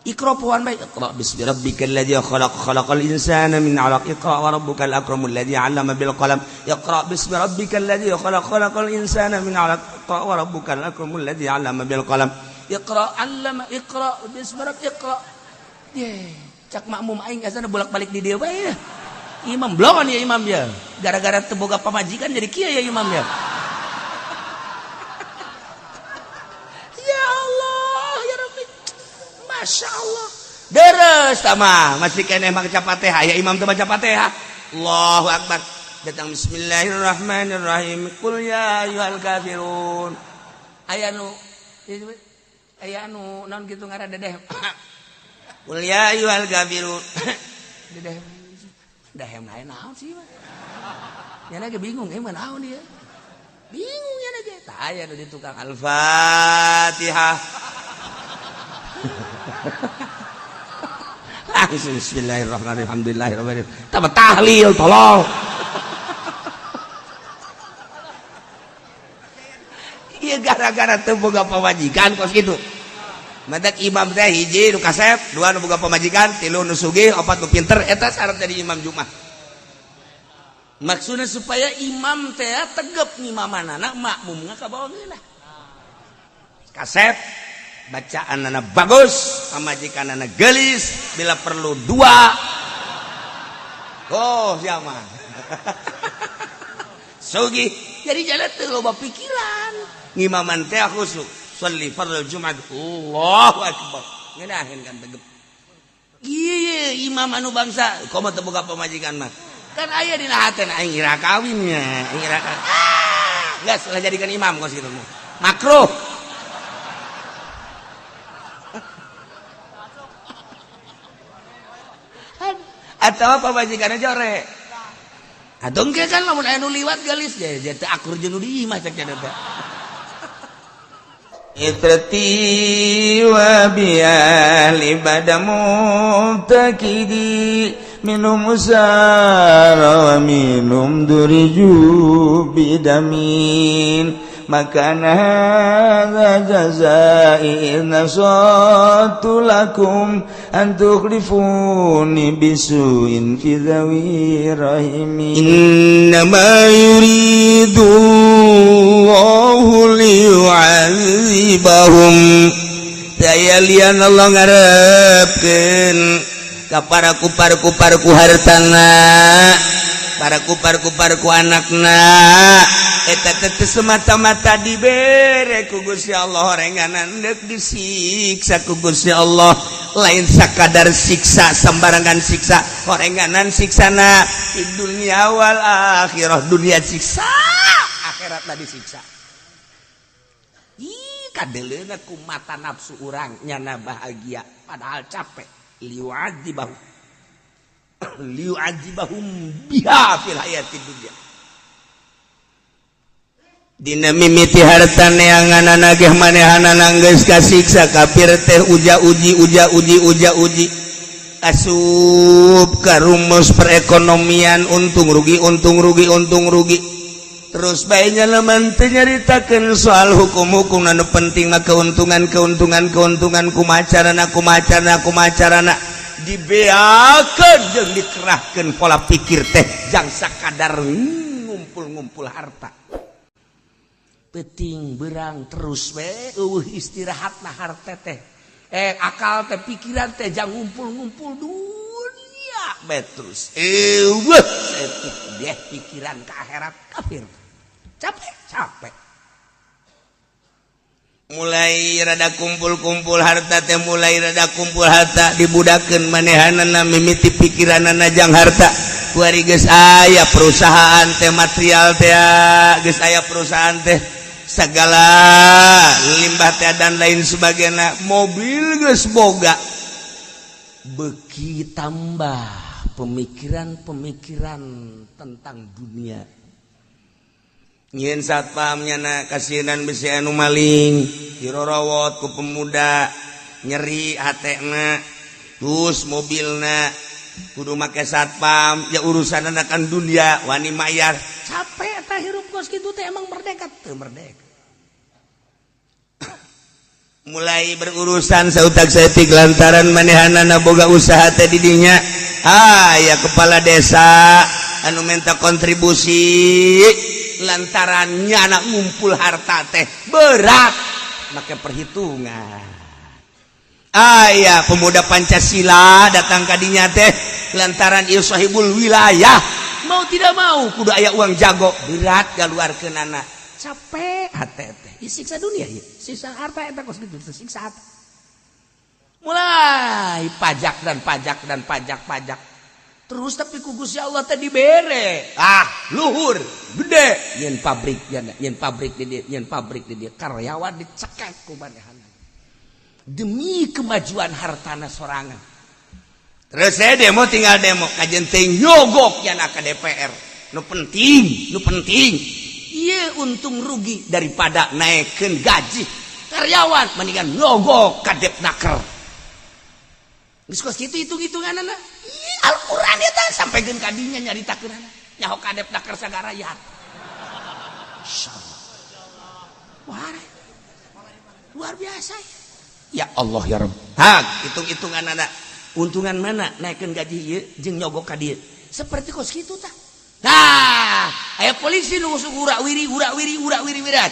Iqra poan bae. Iqra bismi rabbikal ladzi khalaq khalaqal insana min 'alaq. Iqra wa rabbukal akramul ladzi 'allama bil qalam. Iqra bismi rabbikal ladzi khalaq khalaqal insana min 'alaq. Iqra wa rabbukal akramul ladzi 'allama bil qalam. Iqra 'allama iqra bismi rabbik iqra. Cak makmum aing asana bolak-balik di dieu bae. Imam blon ya imam ya. Gara-gara teu boga pamajikan jadi kieu ya imam ya. Masya Allah deres tamah masih kena baca Fatihah ya imam tuh baca Fatihah Allahu Akbar datang bismillahirrahmanirrahim qul ya ayyuhal kafirun aya nu naon kitu ngaran dedeh qul ya ayyuhal kafirun dedeh lain naon sih nya ge bingung emang naon dia bingung nya ge tah aya di tukang Al-Fatihah Bismillahirrahmanirrahim alhamdulillahirabbil alamin tahlil tolong ieu gara-gara teu boga pamajikan kos kitu madak imam teh hiji nu kasep dua nu boga pamajikan tilu nu sugih opat nu pinter eta syarat jadi imam Jumat maksudna supaya imam teh tegep ngimamanana makmum ngakabawageuna kasep bacaan anak bagus pamajikan anak gelis bila perlu dua siapa sugi jadi jalan tuh loba pikiran ngimaman teh khusyuk sholli fardhu Jumat Allahu akbar ngeunaheun kan tegep ieu imam anu bangsa komo teu boga pamajikan mah kan aya dina hateun aing ira kawinnya geus lah jadikan imam kos kitu makruh atau pamajikanna jore atuh engke kan lamun aya nu liwat gelis ya teu akur jeung nu di imah cek cenah teh itrati wa bi ahli badamu takidi minum usara wa minum duriju bidamin makana hadza jazai nasatu lakum an tukhlifuni bisuin fi dhawi rahimi innama yuridu Allahu liyu'adzibahum daya lian Allah ngarepkeun ka para kupar-kuparku hartana para kupar-kuparku anakna eta teh semata-mata dibere ku Gusti Allah horenganan deuk disiksa ku Gusti Allah lain sakadar siksa sembarangan siksa horenganan siksana di dunia wal akhirah dunia siksa akhirat tadi siksa kadeleuna ku mata nafsu urang nyana bahagia padahal capek liu'adzibahum biha fil hayatid dunya dina mimiti harta neanganana ge manehanana geus kasiksa kafir teh uja uji asup ka rumus perekonomian untung rugi terus bae nyalaman teh nyaritakeun soal hukum-hukum anu penting mah keuntungan kumacarana dibeakeun jeung dikerahkeun pola pikir teh jang sakadar ngumpul harta penting berang terus we istirahatna harta teh akal teh pikiran teh jang ngumpul dunia be terus pikiran ke akhirat kafir capek mulai rada kumpul harta teh dibudakeun manehanana mimiti pikiranana jang harta kuari geus aya perusahaan teh material teh geus aya perusahaan teh segala limbah teh dan lain sebagainya mobil geus boga beki tambah pemikiran tentang dunia nyen satpam nyana kasinan bisi anu maling dirorowot ku pemuda nyeri hatena terus mobilna kudu make satpam ya urusan akan dunia wani mayar capek tah hirup kos kitu teh emang merdeka teu merdeka mulai berurusan sautak-sautik lantaran manehanana boga usaha teh didinya. Ya kepala desa anu minta kontribusi lantarannya anak ngumpul harta teh berat make perhitungan. Ya pemuda Pancasila datang kadinya teh lantaran ieu sahibul wilayah mau tidak mau kudu aya uang jago berat galuarkeun anak capek hate teh disiksa dunia ieu siksa harta eta kos kitu siksa hati. Mulai pajak dan pajak terus tapi ku Gusti Allah teh dibere luhur gede yen pabrik di dieu karyawan dicekek ku manehana demi kemajuan hartana sorangan. Terus saya demo tinggal demo kajen teh nyogok yana ka DPR nu penting ieu untung rugi daripada naikkeun gaji karyawan mendingan nyogok ka Depnaker. Geus kos kitu hitung-hitunganana Al-Quran eta sampaikeun ka dinya nyaritakeunana nyaho ka Depnaker sagara ya. Insyaallah. Wah. Luar biasa. Ya Allah ya Rabb. Hitung-hitunganana untungan mana naikkeun gaji ieu jeung nyogok ka dieu. Seperti kos kitu tah. Aya polisi nu urak-wiri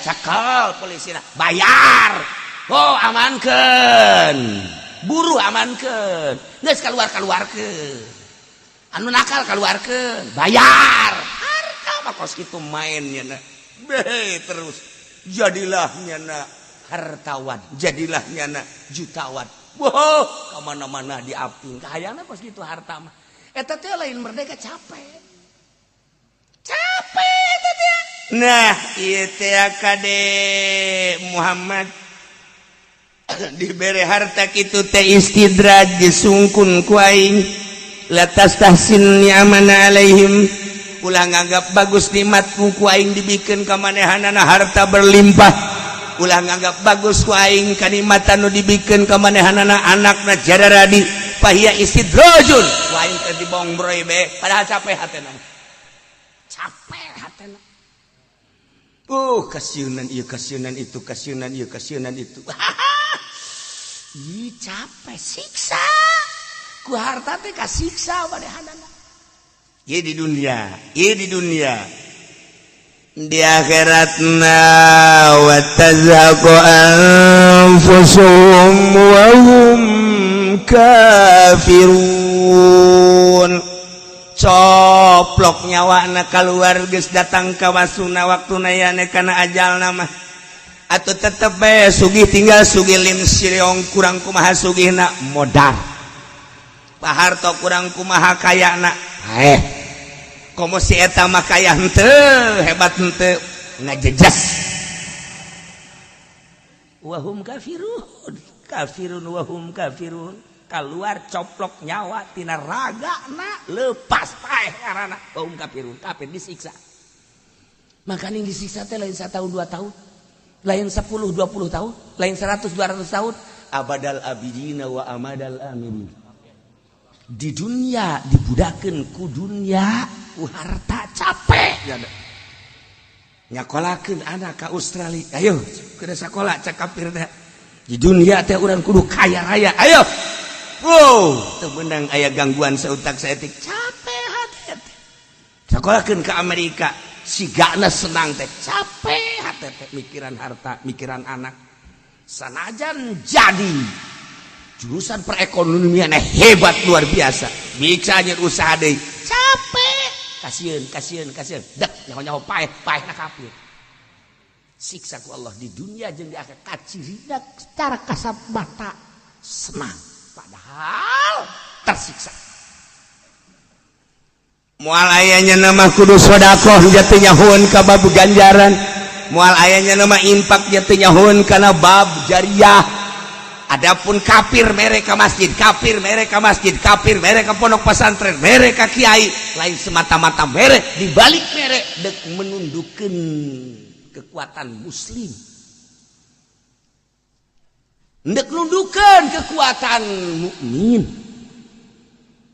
cakal polisina bayar. Amankeun. Buru amankeun. Geus kaluarkeun. Anu nakal kaluarkeun, bayar. Harta mah kos kitu main nya terus. Jadilah nyana hartawan, jadilah nyana jutawan. Ka mana-mana diaping. Kahayangna kos kitu harta mah. Eta teh lain merdeka capek eta teh. Nah, ieu teh kade Muhammad dibere harta kitu teh istidraj disungkun ku aing latas tahsin ni'amana alaihim ulah nganggap bagus nikmatku ku aing dibikeun ka manehanana harta berlimpah ulah nganggap bagus ku aing kanikmatan nu dibikeun ka manehanana anakna jadaradi fahiya istidrajun ku aing teh dibongbroy be padahal capek hatena kasiunan itu ih capek siksa ku harta teh kasiksa manehanana ieu di dunia di akhiratna wa tazhaqu anfusuhum wa hum kafirun coplok nyawana keluar geus datang ka wasuna waktuna yane kana ajalna mah atuh tetep bae sugih tinggal sugih lim siriong kurang kumaha sugihna modal paharto kurang kumaha kayana komo si eta mah kaya henteu hebat henteu ngajejas wa hum kafirun wa hum kafirun keluar coplok nyawa tina ragana lepas paeh karana kaum kafir disiksa. Makanya disiksa teh lain 1 tahun 2 tahun, lain 10 20 tahun, lain 100 200 tahun, abadal abidina wa amadal amilin. Di dunia dibudakeun ku dunia ku harta capek nyakolakeun anak ka Australia ayo keur sakola cek kafir teh di dunia teh urang kudu kaya raya ayo. Teu beunang aya gangguan sautak saeutik capek hate teh. Sakolahkeun ke Amerika sigana senang teh capek hate teh mikiran harta, mikiran anak. Sanajan jadi jurusan perekonomian hebat luar biasa. Bisa nyeun usaha deui. Capek. Kasieun. Dek nyaho-nyaho paeh-paehna kafir. Siksa ku Allah di dunia jeung di akhirat kacirina secara kasat mata senang. Padahal tersiksa. Moal ayanya nama kudu sedekah jatuh nyahoon ka bab ganjaran. Moal ayanya nama infak jatuh nyahoon kana bab jariyah. Adapun kafir mereka masjid, kafir mereka pondok pesantren, mereka kiai, lain semata-mata merek dibalik merek dek menundukkan kekuatan muslim. Ndek nundukan kekuatan mukmin.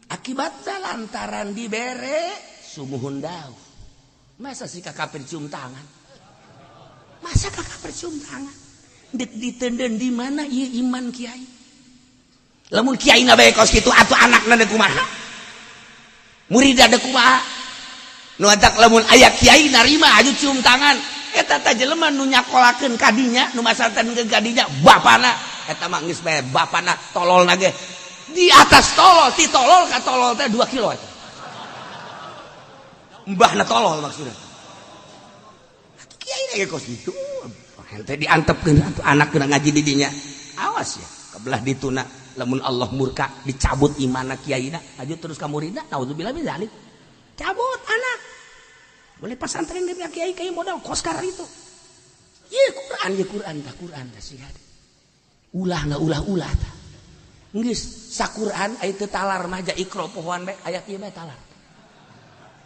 Akibatnya lantaran dibere sumuhun daun. Masa sih kakak cium tangan? ditenden di mana ieu iman kiai lamun kiai na bae kos kitu atuh anakna teh kumaha murid ada kumaha nu atak lamun aya kiai narima aju cium tangan eta teh jelema nu nyakolakeun kadinya nu masartan ke kadinya bapana eta mah geus bae bapana tololna ge di atas tolol ti tolol ka tolol teh 2 kilo eta mbahna tolol maksudna atuh kiai ge kos kitu ente diantepkeun atuh anak kena ngaji di dinya awas ya kebelah dituna lamun Allah murka dicabut imanna kiaina aju terus ka muridna naudzubillah min zalik cabut anak boleh pesantren dia kiai kiai modal kos karena itu ieu Quran tah sih ulah tah geus saquran aya teu talar mah ja ikra pohoan bae ayat ieu bae talar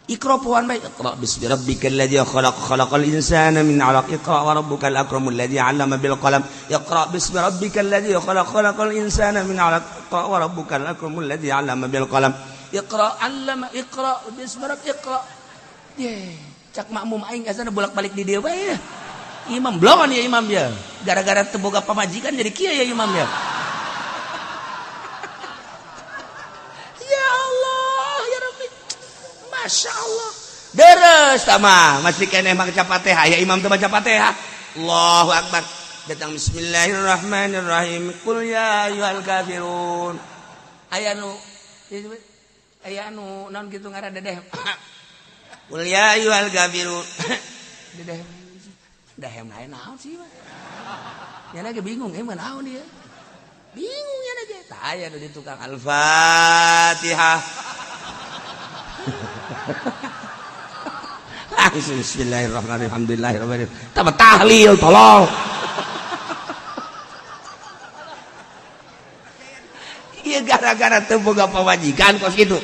Iqra pohoan bae Iqra bismi rabbikal ladzi khalaq khalaqal insana min 'alaq Iqra wa rabbukal akramul ladzi 'allama bil qalam Iqra bismi rabbikal ladzi khalaq khalaqal insana min 'alaq Iqra wa rabbukal akramul ladzi 'allama bil qalam Iqra 'allama Iqra bismi rabbik Iqra cak makmum aing asana bolak-balik di dieu bae imam blon ya imam ya gara-gara teu boga pamajikan jadi kieu ya imam ya Masya Allah deres sama masih kene maca Fatihah ya imam teu baca Fatihah Allahu akbar datang bismillahirrahmanirrahim qul ya ayyuhal kafirun aya nu naon kitu ngaran dedeh qul ya ayyuhal kafirun dedeh lain naon sih mah nya lagi bingung emang naon dia bingung ya lagi tah aya nu di tukang al-Fatihah Bismillahirrahmanirrahim alhamdulillahirabbil alamin tahlil tolong ieu gara-gara teu boga pamajikan kos kitu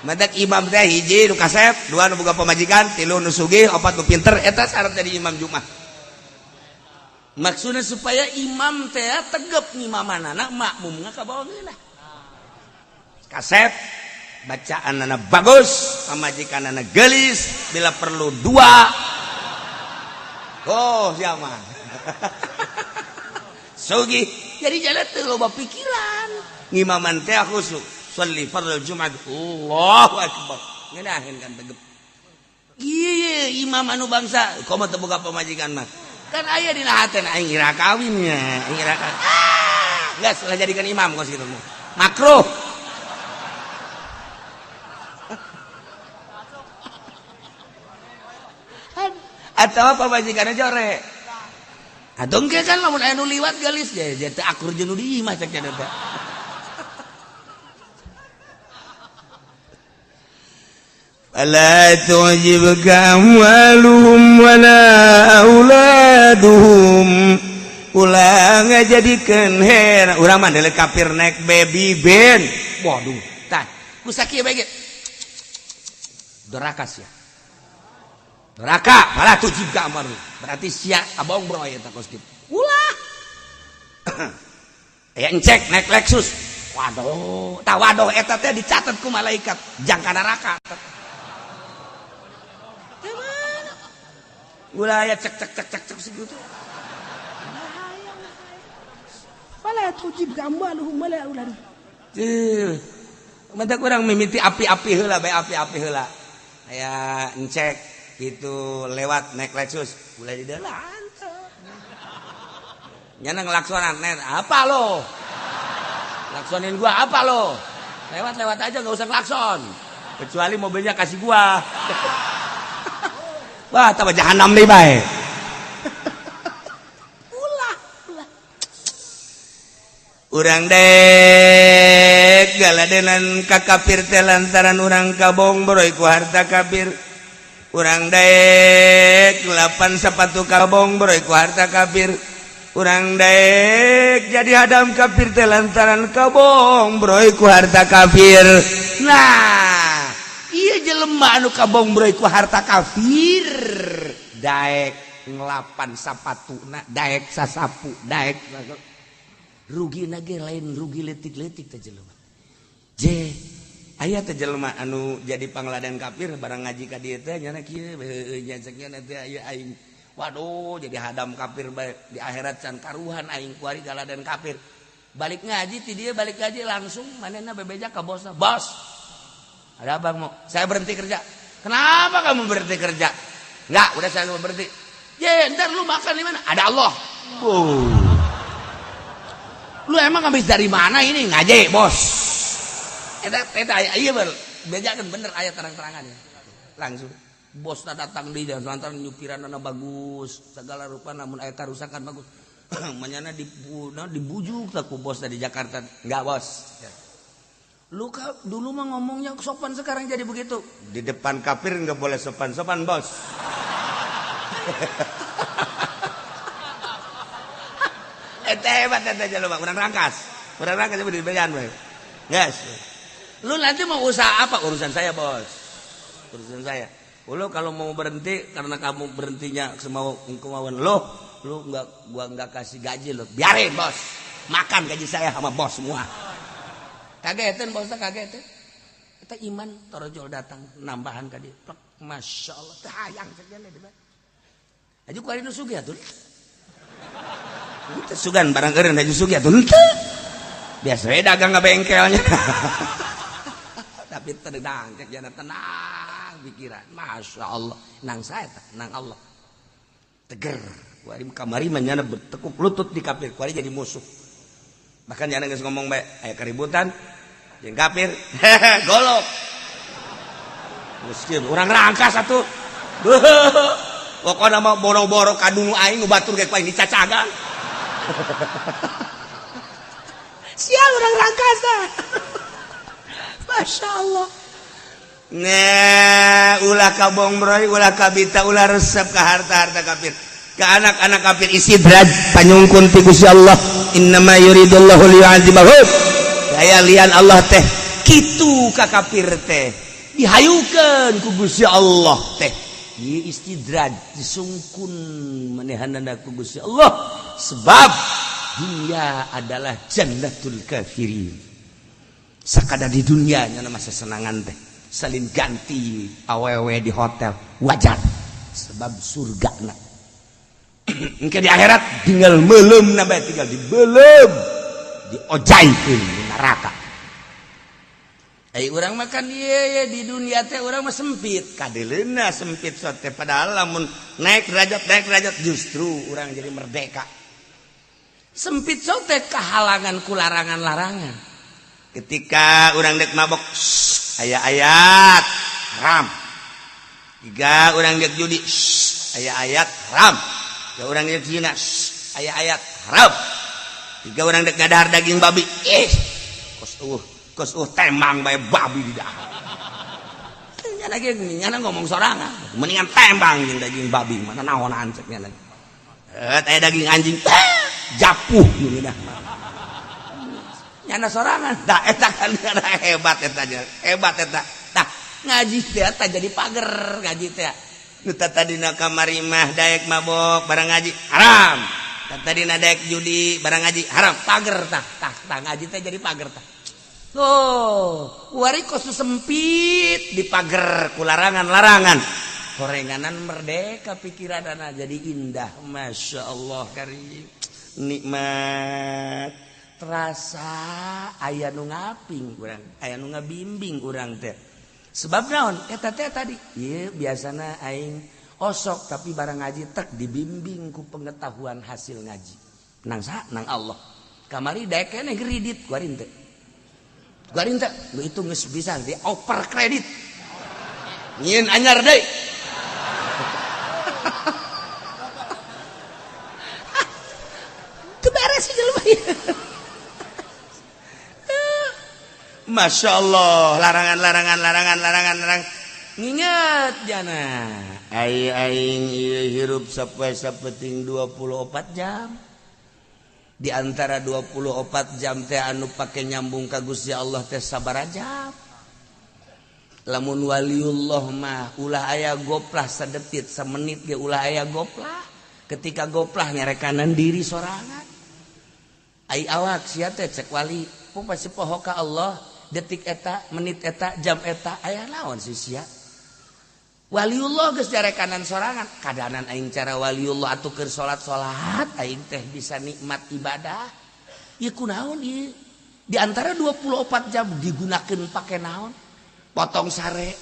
madak imam teh hiji nu kasep dua nu boga pamajikan tilu nu sugih opat nu pinter eta syarat dari imam Jumat maksudna supaya imam teh tegep ngimamanana makmum ngakabawageunna kasep bacaan anak bagus pamajikan anak gelis bila perlu 2 siapa sugi jadi jalan teu loba pikiran ngimaman teh khusuk sholli fardhu jumat Allahu akbar ngeunaheun kan tegep ieu imam anu bangsa komo teu boga pamajikan mah kan aya dina hateun aing ngira kawinnya ngira geus lah jadikan imam kos kitu makruh atau pamajikanna jore adong ge kan lamun aya nu liwat galis ya teu akur jeung nu di imah cek cenah teh fala tu'jibka amwaluhum wala auladuhum ulah ngajadikeun heran urang mah deuleu kafir naik baby band waduh tah ku sakieu bae ge dorakas ya neraka malah tujib ka amar berarti sia abong bro eta kos kitu ulah aya encek naik Lexus waduh tah waduh eta teh dicatet ku malaikat jangka neraka ulah aya cek segitu wala tujib ka amwaluhum wala auladuhum mentak urang mimiti api-api heula bae api-api heula aya encek itu lewat naik Lexus mulai di dalam nyana ngelaksonan apa lo laksonin gua apa lo lewat aja nggak usah klakson kecuali mobilnya kasih gua wah tambah jahanam nih bae ulah urang dek galadenan ka kafir teh lantaran urang kabong boroy ku harta kafir urang daek 8 sepatu kabong boroy ku harta kafir urang daek jadi hadam kafir teh lantaran kabong boroy ku harta kafir nah ieu jelema anu kabong boroy ku harta kafir daek 8 sapatuna daek sasapu daek rugi ge lain rugi leutik-leutik teh jelema aya teh jelema anu jadi pangladan kafir barang ngaji ka dieu teh nyana kieu nya ceknya teh aya aing waduh jadi hadam kafir di akhirat can karuhan aing kuari galadan kafir balik ngaji ti dia balik ngaji langsung manehna bebeja ka bosna bos ada abang mau saya berhenti kerja kenapa kamu berhenti kerja enggak udah saya mau berhenti ntar lu makan di mana ada Allah lu emang habis dari mana ini ngaji bos eta iya baru bejakan bener ayat terang-terangan ya langsung bos datang di jalan lantaran nyupiran bagus segala rupa namun ayat kerusakan bagus manyana dibujuk tak bos dari Jakarta enggak bos ya. Lu dulu mah ngomongnya sopan sekarang jadi begitu di depan kafir nggak boleh sopan bos hebat aja lu kurang rangkas jadi bejan guys lu nanti mau usaha apa urusan saya bos urusan saya lu kalau mau berhenti karena kamu berhentinya semau kemauan lu gua nggak kasih gaji lu biarin bos makan gaji saya sama bos semua kagetin bosnya kagetin kita iman torojol datang nambahan ka dieu masya Allah hayang saja deh aja ku ari nu sugih atuh teu sugan barang eureun aju sugih atuh biasa we dagang ka bengkelnya tapi tenang cek jana tenang pikiran masya Allah nang saya nang Allah teger kuari kamari manyana bertekuk lutut di kafir kuari jadi musuh bahkan jana geus ngomong bae aya keributan jeung kafir golok miskin urang rangkas atuh pokona mah boro-boro kadunu aing nu batur ge paling dicacagan sia urang rangkas tah masya Allah nah ulah kabong broy ulah kabita ulah resep ka harta-harta kafir ka anak-anak kafir istidraj panyungkun ti Gusti Allah innama yuridullahu liyu'adzibahum daya lian Allah teh kitu ka kafir teh dihayukeun ku Gusti Allah teh ieu istidraj disungkun manehanana ku Gusti Allah sebab dunia adalah jannatul kafirin sakada di dunia nya masa senangan teh salin ganti awewe di hotel wajar sebab surgana engke di akhirat tinggal meuleum na bae tinggal dibeuleum diojaikeun di neraka ai urang makan ieu di dunia teh urang mah sempit kadeleuna sempit sote padahal lamun naik derajat justru urang jadi merdeka sempit sote kahalangan ku larangan-larangan ketika urang dek mabok ayat-ayat haram tiga urang dek judi ayat-ayat haram tiga urang dek zina ayat-ayat haram tiga urang dek ngadahar daging babi kos tembang bae babi di dahar nyana ngomong sorangan mendingan tembang jeung daging babi mana naonan cek nyana aya daging anjing japuh geuninah nyana sorangan tah eta kan hebat eta tah ngaji teh tah jadi pager ngaji teh nu tadina kamari mah daek mabok barang ngaji haram tadina daek judi barang ngaji haram pager tah ngaji teh jadi pager tah wari kosu sempit di pager ku larangan-larangan korenganan merdeka pikiranana jadi indah masya Allah karim nikmat terasa aya nu ngaping urang aya nu ngabimbing urang teh sebab naon eta teh tadi ieu biasana aing osok tapi barang ngaji tek dibimbing ku pengetahuan hasil ngaji nang saha nang Allah kamari daek keneh kredit kuarin teh lu itu geus bisa di oper kredit nyieun anyar deui teu beres jelema masya Allah larangan nginget jana aing hirup sapoe sapeting 24 jam di antara 24 jam teh anu pake nyambung ka Gusti Allah teh sabaraha jam lamun waliullah mah ulah aya goplah sadetik samenit ge ulah aya goplah ketika goplah ngerekanan diri sorangan ai awak sia teh cek wali pasti poho ka Allah detik eta menit eta jam eta aya naon sih sia waliullah geus jarekanan sorangan kadanan aing cara waliullah atuh keur salat aing teh bisa nikmat ibadah ieu kunaon ieu di antara 24 jam digunakeun pake naon potong sare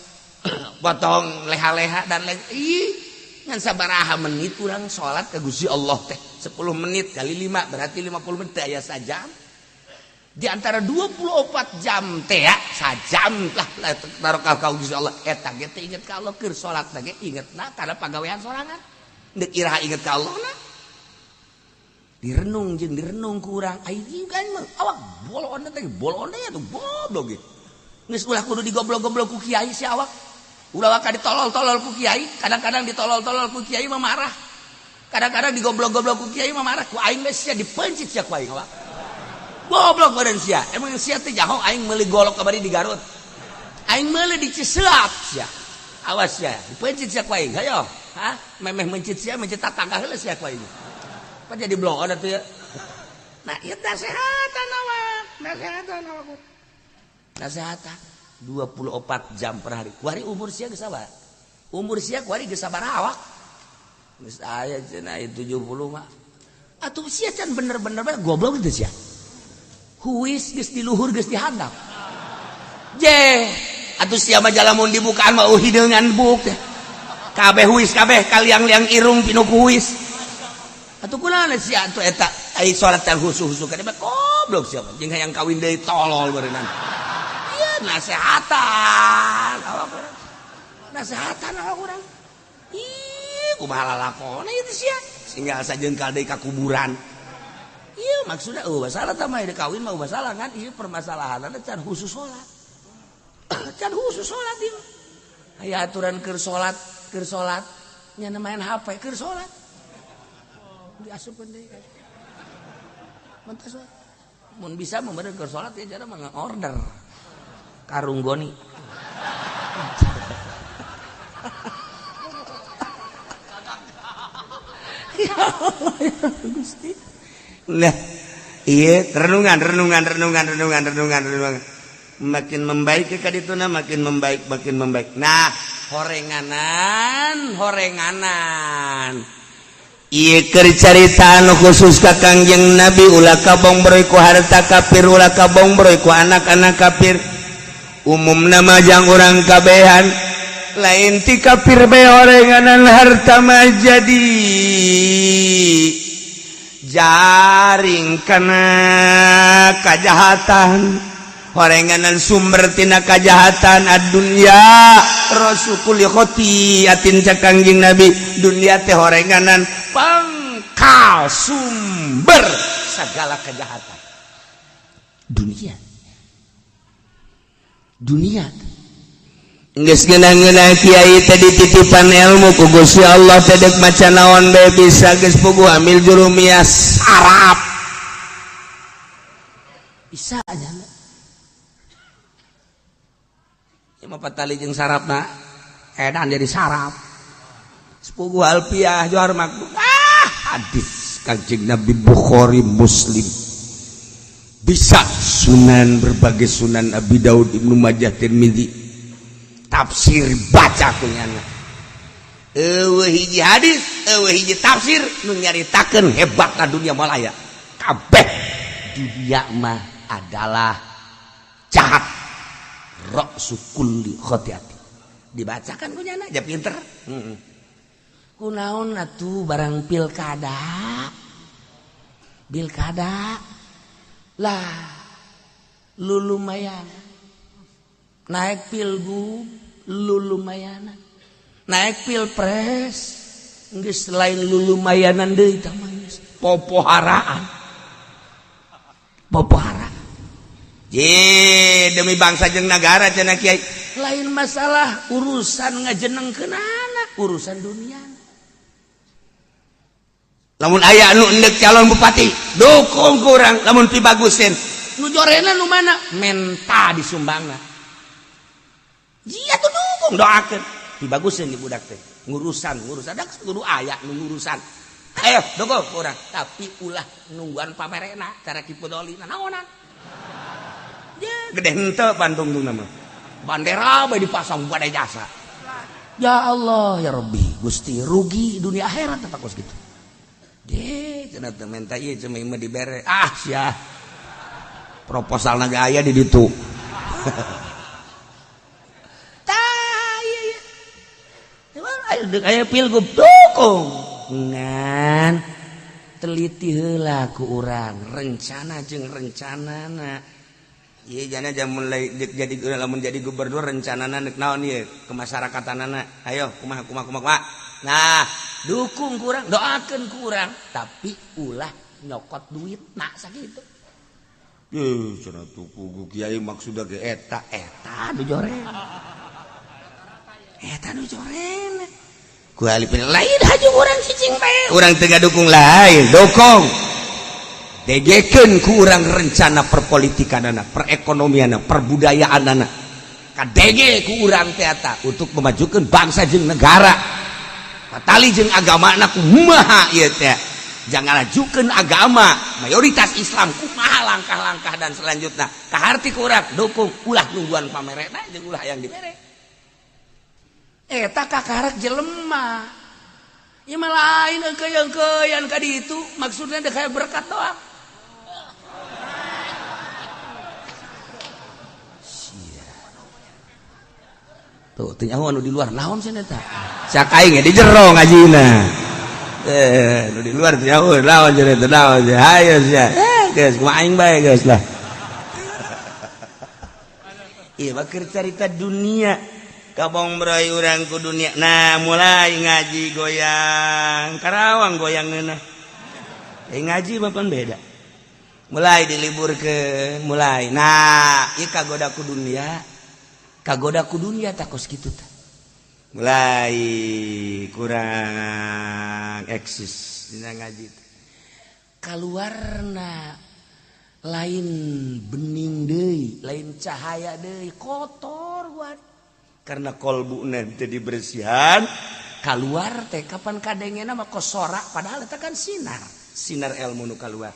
potong leha-leha dan lain ngan sabaraha menit urang salat ka Gusti Allah teh 10 menit kali 5 berarti 50 menit aya sajam di antara 24 jam teh ya sajam lah barokah ka Gusti Allah eta ge teh inget ka Allah keur salat ge ingetna kana pagawean sorangan deuk iraha inget ka Allah na direnung jeung direnung ku urang ai kan awak bolon teh bolon teh atuh goblok ge geus ulah kudu digoblok-goblok ku kiai si awak ulah waka ditolol-tolol ku kiai kadang-kadang ditolol-tolol ku kiai mah marah kadang-kadang digoblok-goblok ku kiai mah marah ku aing geus sia dipencit sia ku aing awak goblok badan sia emang sia teh jaho aing meuli golok kabari di Garut aing meuli di Ciseap sia awas sia dipencit sia ku aing hayo memeh mencit sia mencit tatangga heula sia ku aing apa jadi bloon atuh ya nah ieu nasehatan awak nasehatan 24 jam per hari kuari umur sia geus sabaraha umur sia kuari geus sabaraha awak geus aya cenah 70 mah atuh sia can bener-bener goblok teh sia huis geus di luhur geus dihandap je atuh sia mah jalamun dibukaan mah hideungan buk teh kabeh huis kabeh kaliang-liang irung pinu huis atuh kunaon sia atuh eta ai salat teh husu-husu kana mah goblok sia jeung hayang kawin deui tolol beureunan ieu nasehatan awak urang ih kumaha lalakonna ieu teh sia singgal sajeungkal deui ka kuburan iya maksudnya masalah tamah ada kawin mah masalah kan iya permasalahanna can khusus salat can khusus salat ieu aya aturan keur salat nya main HP keur salat diasupkeun deui kan mentas mun bisa meureun keur salat ya cara mah order karung goni ya Allah ya Gusti nah iya renungan makin membaik ka dituna makin membaik nah horenganan iya keur carita anu khusus ka Kangjeng Nabi ulah kabong broy ku harta kafir ulah kabong broy ku anak-anak kafir umumna majang urang kabehan lain ti kafir bae horenganan harta mah jadi jaring kana kajahatan horenganan sumber tina kajahatan adunya rasukul khotiatin ca Kangjeng Nabi dunia teh horenganan pangkal sumber segala kejahatan dunia geus ngeunah-ngeunah kiai teh dititipan ilmu ku Gusti Allah teh deuk maca naon bae bisa geus puguh ambil jurumiyah sarap bisa nya ieu mah patali jeung sarapna edan jadi sarap sepuguh alfiah johar makmum hadis Kangjeng Nabi Bukhari Muslim bisa sunan berbagai sunan Abi Daud Ibnu Majah Tirmidzi tafsir baca kunyana eueuh hiji hadis eueuh hiji tafsir nu nyaritakeun hebatna dunia malaya kabeh dunia mah adalah jahat ra'su kulli khotiati dibacakan kunyana aja pinter kunaon atuh barang pilkada lah lu lumayan naik pilgub lu lumayan naik pilpres geus lain lu lumayanan deui tah mah popoharaan je demi bangsa jeung nagara cenah kiai lain masalah urusan ngajenengkeunana urusan dunia lamun aya anu endek calon bupati dukung kurang lamun pi bagusin nu jorena nu mana menta disumbangna iya tuh dukung doakeun pi bagusin di budak teh ngurusan dak kudu aya nu ngurusan ayo dukung kurang tapi ulah nungguan pamerena cara kipodolina naonan gede henteu Bandung tuh nama bandera bae dipasang pada jasa Ya Allah ya Rabbi Gusti rugi dunia akhirat tak kos gitu deh cenah teu menta ieu cuma imah dibere sia proposal naga aya di ditu tah ieu aya pilgub dukung ngan teliti heula ku urang rencana jeung rencanana. Iya jana jam mulai jadi lamun jadi gubernur rencanana neuk naon ieu ke masarakatanana. Ayo kumaha. Nah, dukung kurang, doakeun kurang, tapi ulah nyokot duitna sakitu. Ye, cenah tuku kiai maksudna ge eta nu joren. Eta nu joren. Ku alipin lain haju urang cicing bae. Urang teu dukung lain, dukung. Degekeun ku urang rencana perpolitikanana, perekonomianna, perbudayaanana. Kadege ku urang teh eta untuk memajukeun bangsa jeung negara. Patali jeung agamana kumaha ieu teh. Jangan lajukeun agama mayoritas Islam kumaha langkah-langkah dan selanjutnya. Kaharti ku urang dukung ulah nungguan pamerena jeung ulah yang dibere. Eta kakarek jelema. Ieu mah lain keuyang-keuyang ka ditu maksudna teh kayak berkat doang. Tuh, tanya anu di luar naon sih neta? Sak aing di jero ngajina. Nu di luar tanya naon sih neta naon sih? Hayo sia. Geus kumaha aing bae geus lah. Ieu mah keur carita dunia. Kabong berai urang ku dunia. Nah, mulai ngaji goyang. Karawang goyangeuna. Ngaji mah pan beda. Mulai diliburkeun, mulai. Nah, ieu kagoda ku dunia. Kagoda ku dunia takos kitu teh. Mulai kurang eksis dina ngaji teh. Kaluarna lain bening deui, lain cahaya deui, kotor buat. Karena kolbuna teu dibersihan, kaluar teh kapan kadengena mah kosorak padahal eta kan sinar ilmu nu kaluar.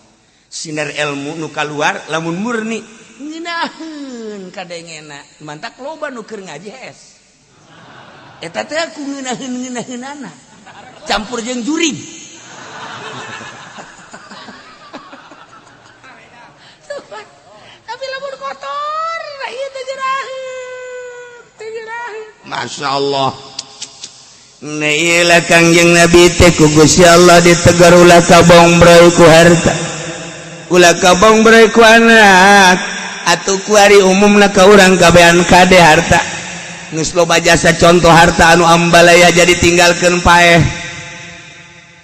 Sinar ilmu nu kaluar lamun murni ngeunaheun kadengena mantak loba nu keur ngaji es eta teh aku ngeunaheun-ngeunaheunana campur jeung jurig tapi lamun kotor ieu teh geuraheun masyaallah Nailah Kangjeng Nabi teh ku Gusti Allah ditegar ulah kabong breu ku harta ulah kabong breu ku anak atuh kuari umumna ka urang kabehan kade harta geus loba jasa contoh harta anu ambalaya jadi tinggalkeun paeh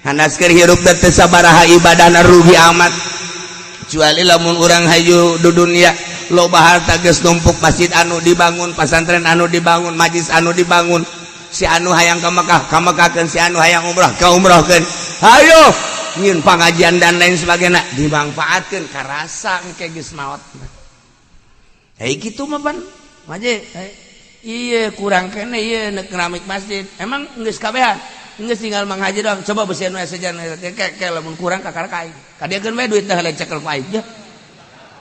hanaskeun hirup teh sabaraha ibadahna rugi amat kecuali lamun urang hayu di dunia loba harta geus numpuk masjid anu dibangun pasantren anu dibangun majlis anu dibangun si anu hayang ka Mekah si anu hayang umrah ka umrahkeun hayo nyieun pangajian dan lain sebagainya dimanfaatkeun karasa engke geus maot. Hei gitu mah ban maje iya kurang kene iya keramik masjid emang geus kabehan geus tinggal manghaji doang coba bersihin we sejan kayak lamun kurang ka karek aing kadiekeun we duit teh cekel ku aing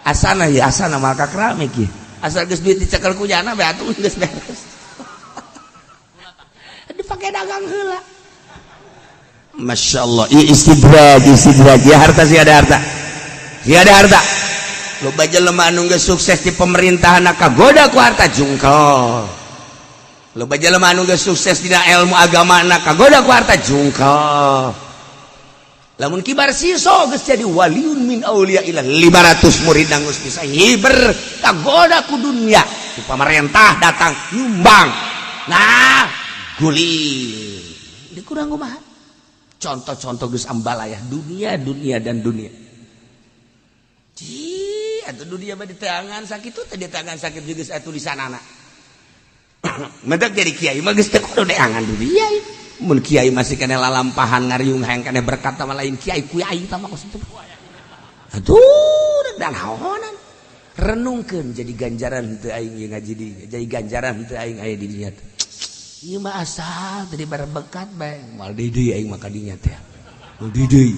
asana ya asana mah ka keramik ieu asal geus duit dicekel ku jana we atuh geus beres dipake dagang heula. Masya Allah istidraj ya harta sih ada harta loba jelema anu geus sukses di pemerintahan kagoda ku harta jungkel loba jelema anu geus sukses dina ilmu agama kagoda ku harta jungkel lamun kibar siso geus jadi waliun min auliya ilah 500 murid geus bisa hiber kagoda ku dunia di pemerintah datang nyumbang nah gulir dikurang kumaha contoh-contoh geus ambalaya dunia dan dunia. Ci atuh dunia mah di tangan sakitu teh di tangan sakit juga aya tulisanana. Mentek jadi kiai mah geus teu kudu deangan dunia. Mun kiai masih kena lalampahan ngariung hayang kena berkat sama lain kiai tah mah kitu. Aduh dan naonan. Renungkeun jadi ganjaran teu aing ngaji di jadi ganjaran teu aing aya di dinya teh. Ieu mah asal tadi berbekat bae moal deui aing mah ka dinya teh. Moal deui.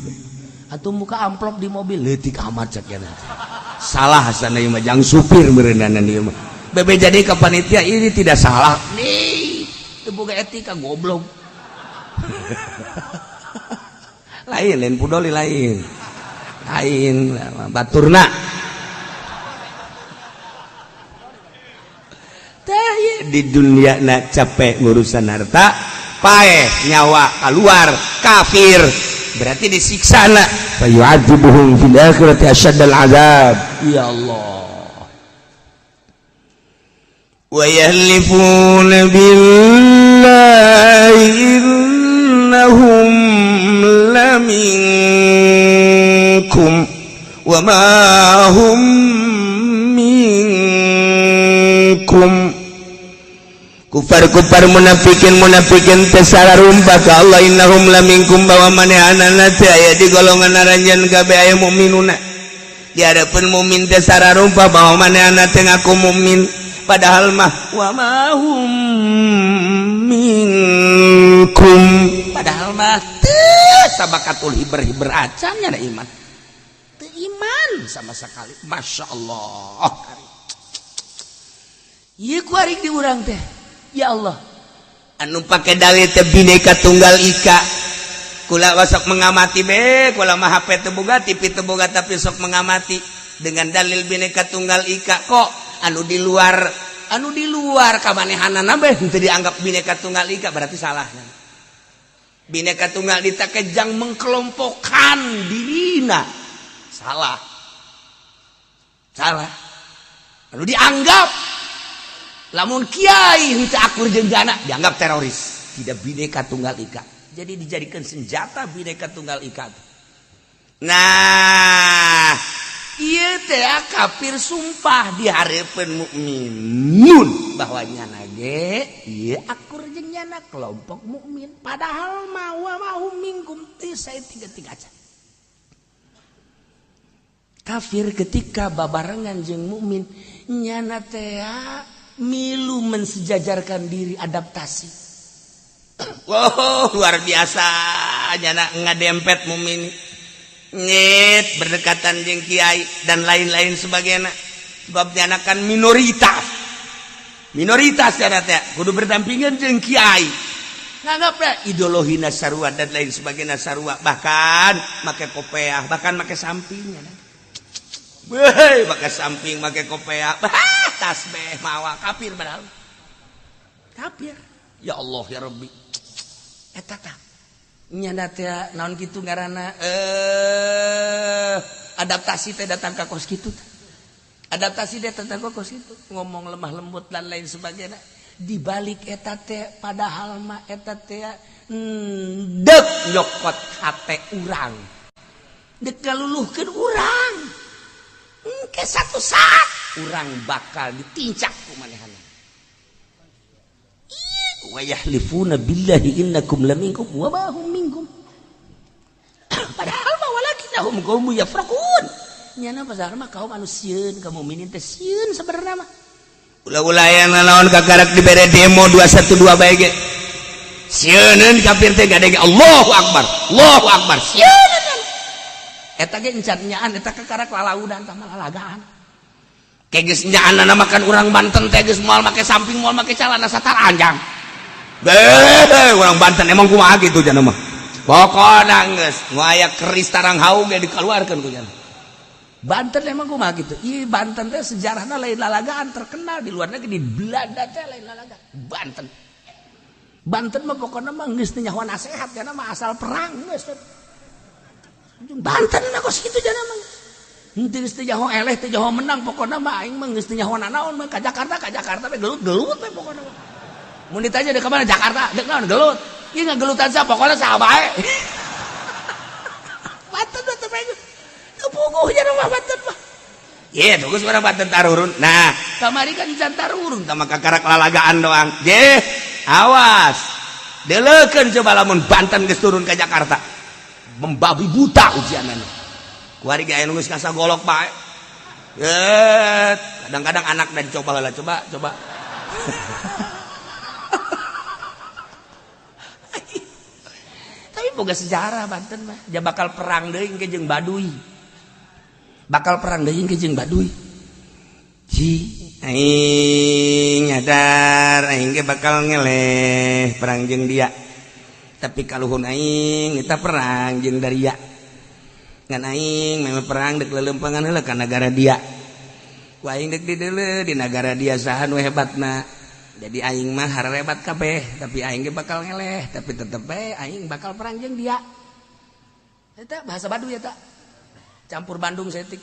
Atuh muka amplop di mobil leutik amat cek cenah. Salah sana ieu mah jang supir meureunana ieu mah. Bebe jadi ke panitia ini tidak salah. Nih, teu boga etika goblok. lain pudoli lain baturna di dunia nak capek ngurusan harta paeh nyawa keluar kafir berarti disiksa na fa yu'adzibuhum fil akhirati asyaddal azab ya Allah wa yahlifuna billahi innahum laminkum wa ma hum minkum kufar munafikin tesararumpa ka Allah innahum laminkum bahwa manehanana teh aya di golongan aranjeun kabeh aya mukminuna di hadapan mukmin tesararumpa bahwa manehanana teh ngaku mukmin padahal mah wa ma hum minkum padahal mah teu sabakatul hiber acan nya iman teu iman sama sekali masyaallah ieu ku ari di urang teh ya Allah anu pake dalil teh bineka tunggal ika kula sok mengamati kula mah HP teu boga TV teu boga tapi sok mengamati dengan dalil bineka tunggal ika kok anu di luar kamanehanana beh teu dianggap bineka tunggal ika berarti salahnya bineka tunggal ika kejang mengkelompokkan dirina salah anu dianggap lamun kiai henteu akur jeung jana dianggap teroris tidak bineka tunggal ika jadi dijadikan senjata bineka tunggal ika nah ieu teh kafir sumpah di hareupeun mukminun bahwa nyana ge ieu akur jeung nyana kelompok mukmin padahal ma wa mahum minkum teu saeutik-eutik aja kafir ketika babarengan jeung mukmin nyana teh milu mensejajarkan diri adaptasi. Wow, luar biasa nyana ngadempet mukmin. Nyet berdekatan jeung kiai dan lain-lain sebagainya. Sebab nyana kan minoritas. Minoritas nyana teh kudu berdampingan jeung kiai. Nganggap ideologina sarua dan lain sebagainya sarua bahkan make kopiah, bahkan make samping nyana. Weh, pakai samping, pakai kopiah. Tasbih mawa kafir padahal kafir ya Allah ya Rabbi eta tah nyana teh naon kitu ngaranna adaptasi teh datang ka kos kitu adaptasi teh datang ka kos kitu ngomong lemah lembut dan lain sebagainya dibalik eta teh padahal mah eta teh dek nyokot hate urang dek kaluluhkeun urang engke satu saat urang bakal ditincak ku manehana. Wa yahlifuna billahi innakum laminkum wa ma hum minkum. Padahal mah walakinnahum qaumun yafraqun. Nyana pasar mah kaum anu sieun kaum mukminin teh sieun sabenerna mah. Ulah-ulah aya naon kakarak dibere demo 212 bae ge. Sieun kafir teh gadege Allahu Akbar. Sieun. Eta ge encan nyaan eta kakarak lalaudan tah malalagaan. Keges nyaan makan orang Banten teges moal make samping moal make calana satar anjang. Orang Banten emang kumaha gitu cenah mah. Pokona geus nu aya keris tarang haung ge dikeluarkeun ku cenah. Banten emang kumaha gitu. Ieu Banten teh sejarahna lain lalagaan terkenal di luar negeri di Belanda teh lain lalagaan. Banten mah pokona mah geus teu nyaho nasehat cenah mah asal perang geus. Banten mah kos kitu cenah mah. Henteu geus teu nyaho eleh teu nyaho menang pokona mah aing mah geus teu nyaho naon mah ka Jakarta we gelut we pokona mah. Mun ditanya deuk ka mana Jakarta, deuk naon gelut. Ieu ngagelutan sa pokona saha bae. Banten teh bae. Teu puguh nya mah Banten mah. Ye, tugas urang Banten tarurun. Nah, kamari kan can tarurun tah maka karak lalagaan doang. Je, awas. Deleukeun coba lamun Banten geus turun ka Jakarta. Membabi buta ujianana. Kuari ge aya nu geus kasagolok bae. Kadang-kadang anak dan coba heula coba. Tapi boga sejarah Banten mah. Dia bakal perang deui engke jeung Baduy. Ji aing nyadar aing ge bakal ngeleh perang jeung dia tapi kaluhun aing kita perang jeung daria ngan aing memang perang dek lelempangan heula ka negara dia ku aing dek di negara dia saha nu hebatna jadi aing mah harebat kabeh tapi aing ge bakal ngeleh tapi tetep we aing bakal perang jeung dia eta bahasa Baduy eta campur Bandung setik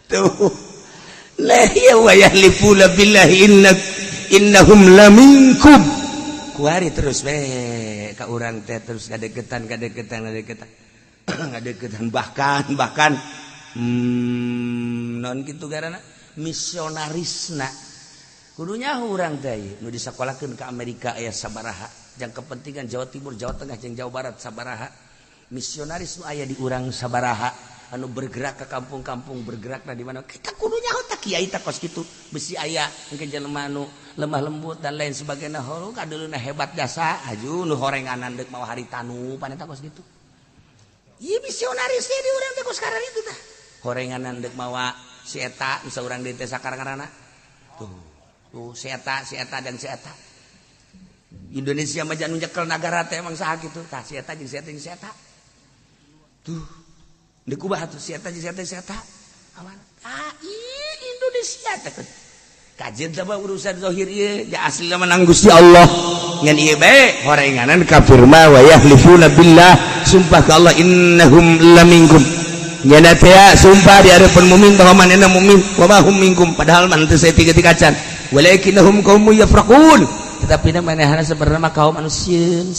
tuh la ya wa yahlifuna billahi innahum laminkum kuari terus we ka urang teh terus ngadegetan ngadegetan bahkan non kitu garana misionarisna kudunya urang teh nu disakolahkeun ka Amerika aya sabaraha jang kepentingan Jawa Timur Jawa Tengah jeung Jawa Barat sabaraha misionaris nu aya di urang sabaraha anu bergerak ke kampung-kampung bergerak di mana kita kudunya tak kiai tak kos gitu besi aya mungkin jelema anu lemah lembut dan lain sebagainya holo kadeuluna hebat jasa aju nu horenganan deuk mawa haritanu paneta kos gitu ieu misionaris di urang teh kos karar itu tah horenganan deuk mawa si eta bisa urang di teh sakarang-karana tuh si eta dan si eta Indonesia mah jangan nyekel negara teh emang saha kitu tah si eta jeung si eta tuh dikubah tuh siata aman Indonesia teh kajian sama urusan zahir ieu ja asli menang Gusti Allah ngan ieu bae horenganan kafir ma wa yahlifuna billah sumpah ka Allah innahum laminkum nyana teh sumpah di hadapan mukmin bahwa manehna mukmin wa ma hum minkum padahal man teu saeutik kacan walakinnahum qaumun yafraqun tetapi manehna sebenarnya kaum anu sieun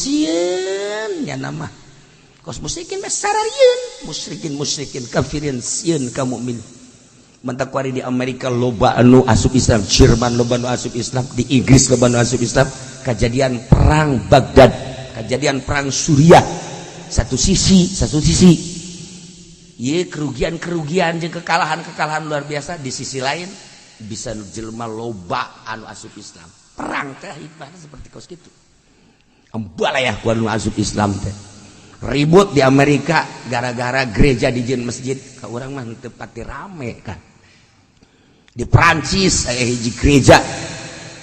nyana mah kos musyrikin besararieun musyrikin kafirin sieun ka mukmin mantak kuari di Amerika loba anu asup Islam Jerman loba anu asup Islam di Inggris loba anu asup Islam kejadian perang Baghdad kejadian perang Suriah satu sisi ieu kerugian jeung kekalahan luar biasa di sisi lain bisa jelema loba anu asup Islam perang teh hikmahna seperti kos kitu ambalayah ku anu asup Islam teh ribut di Amerika gara-gara gereja dijieun masjid ka urang mah teu pati rame kan di Prancis aya hiji gereja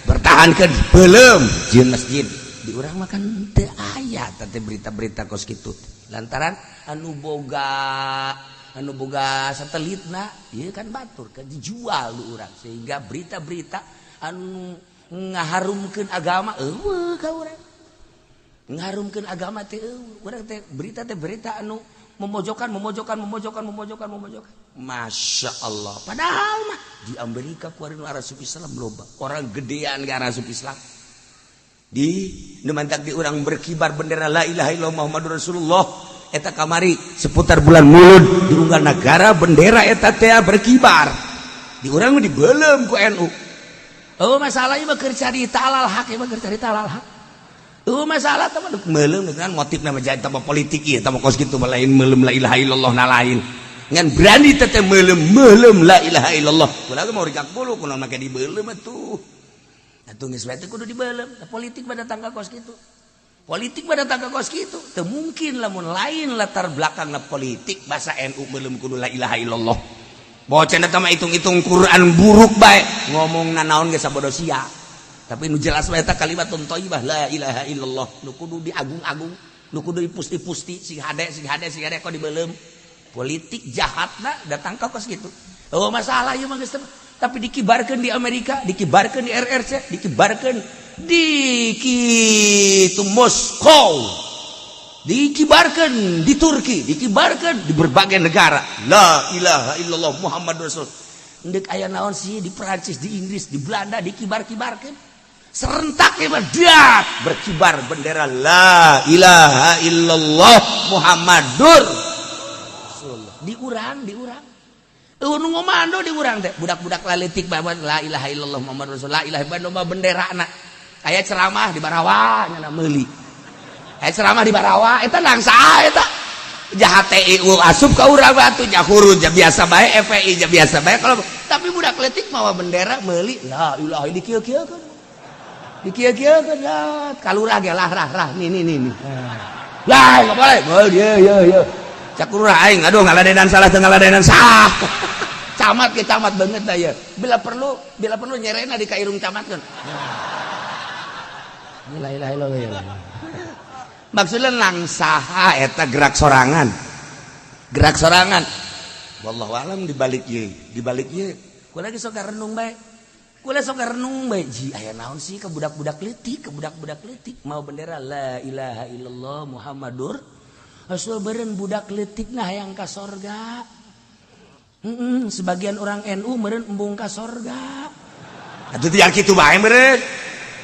bertahankeun beulem jieun masjid di urang mah kan teu aya teh berita-berita kos kitu lantaran anu boga satelitna ieu kan batur kan dijual di urang sehingga berita-berita anu ngaharumkeun agama eueuh ka urang ngarumkeun agama teh urang teh berita anu memojokkan Masya Allah padahal mah di Amerika kuari nu asup Islam loba orang gedean ke asup Islam di mantak di urang berkibar bendera la ilaha illallah Muhammadur Rasulullah eta kamari seputar bulan Mulud di unggal negara bendera eta teh berkibar di urang dibeulem ku NU masalah ieu mah keur carita halal hak masalah teman meulem dengan motif nama jadi tambah politik ieu tambah kos kitu lain meulem la ilaha illallah na lain ngan berani teh meulem la ilaha illallah kunaon mau rikak bulu kunaon make dibeulem atuh geus bae teh kudu dibeulem politik pada tangga kos kitu teu mungkin lamun lain latar belakangna politik bahasa NU meulem kudu la ilaha illallah bocah eta mah hitung-hitung Quran buruk bae ngomongna naon ge sabodo sia tapi nu jelas wae eta kalimatun thayyibah la ilaha illallah nu kudu diagung-agung nu kudu dipusti-pusti sing hade kok dibeulem politik jahatna datang ka kos kitu masalah ieu mah geus tapi dikibarkeun di Amerika dikibarkeun di RRC dikibarkeun di kitu Moskow dikibarkeun di Turki dikibarkeun di berbagai negara la ilaha illallah Muhammadur Rasul endek aya naon sih di Prancis di Inggris di Belanda dikibar-kibarkeun serentak ibadat berkibar bendera la ilaha illallah Muhammadur Rasulullah di urang nu ngomando di urang teh budak-budak laletik babat la ilaha illallah Muhammadur Rasulullah la ilaha illallah benderana aya ceramah di Barawa nya meuli aya ceramah di Barawa eta nang saha eta jahat TIU asup ka urang batu nya huruf ja biasa bae FPI ja biasa bae kalau tapi budak letik mawa bendera meuli la ilaha dikieu-kieukeun dikieu-kieukeun kalurah ge lah nih lah enggak boleh ya cakurah aing aduh ngaladenan salah teu ngaladenan sah camat ke camat banget dah ya bila perlu nyerena di kairung camatkeun la ilaha illallah maksudna nang saha eta gerak sorangan wallahu alam dibalik ieu kula ge sok renung bae ji aya naon sih ke budak-budak leutik mau bendera la ilaha illallah muhammadur rasul beureun budak leutik nah hayang ka sorga sebagian orang NU meureun embung ka sorga atuh teh yang kitu bae meureun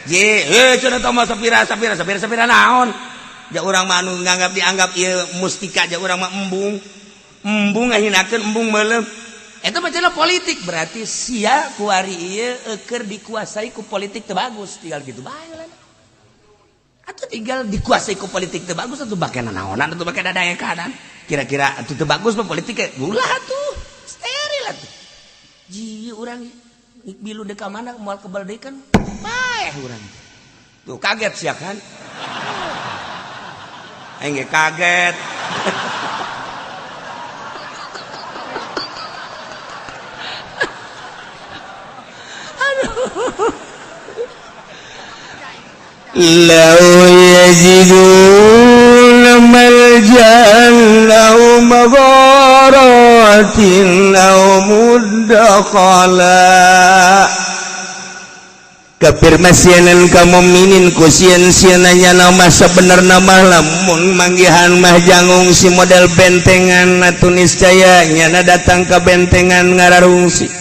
je cenah tah mah sapira naon ja urang mah anu dianggap ieu mustika ja urang mah embung ngahinakeun embung meuleum eta mah cenah politik berarti sia kuari ieu keur dikuasai ku politik teu bagus tinggal kitu bae lah atuh tinggal dikuasai ku politik teu bagus atuh bake naonan atuh bake dadaekanan kira-kira atuh teu bagus mah politik ulah atuh steril atuh ji urang bilu deka mana moal kebaldekan bae urang tuh kaget sia kan aing ge kaget lau yajiduna malja'an aw magharatin aw muddakhala kafirmasianan kamu minin kusian-siananya nama sebenarnya mah lamun manggihan mah jangung si model bentengan atunis caya nyana datang ke bentengan ngararungsi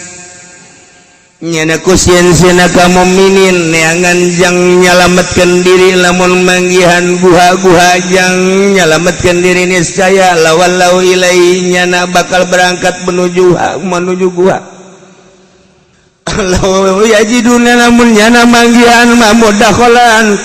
nyana kusian-siana kamu minin neangan jang nyalametkeun diri lamun manggihan guha-guha jang nyalametkeun diri niscaya lawallau ilai nyana bakal berangkat menuju guha law yajiduna lamun nyana manggihan mamudakholan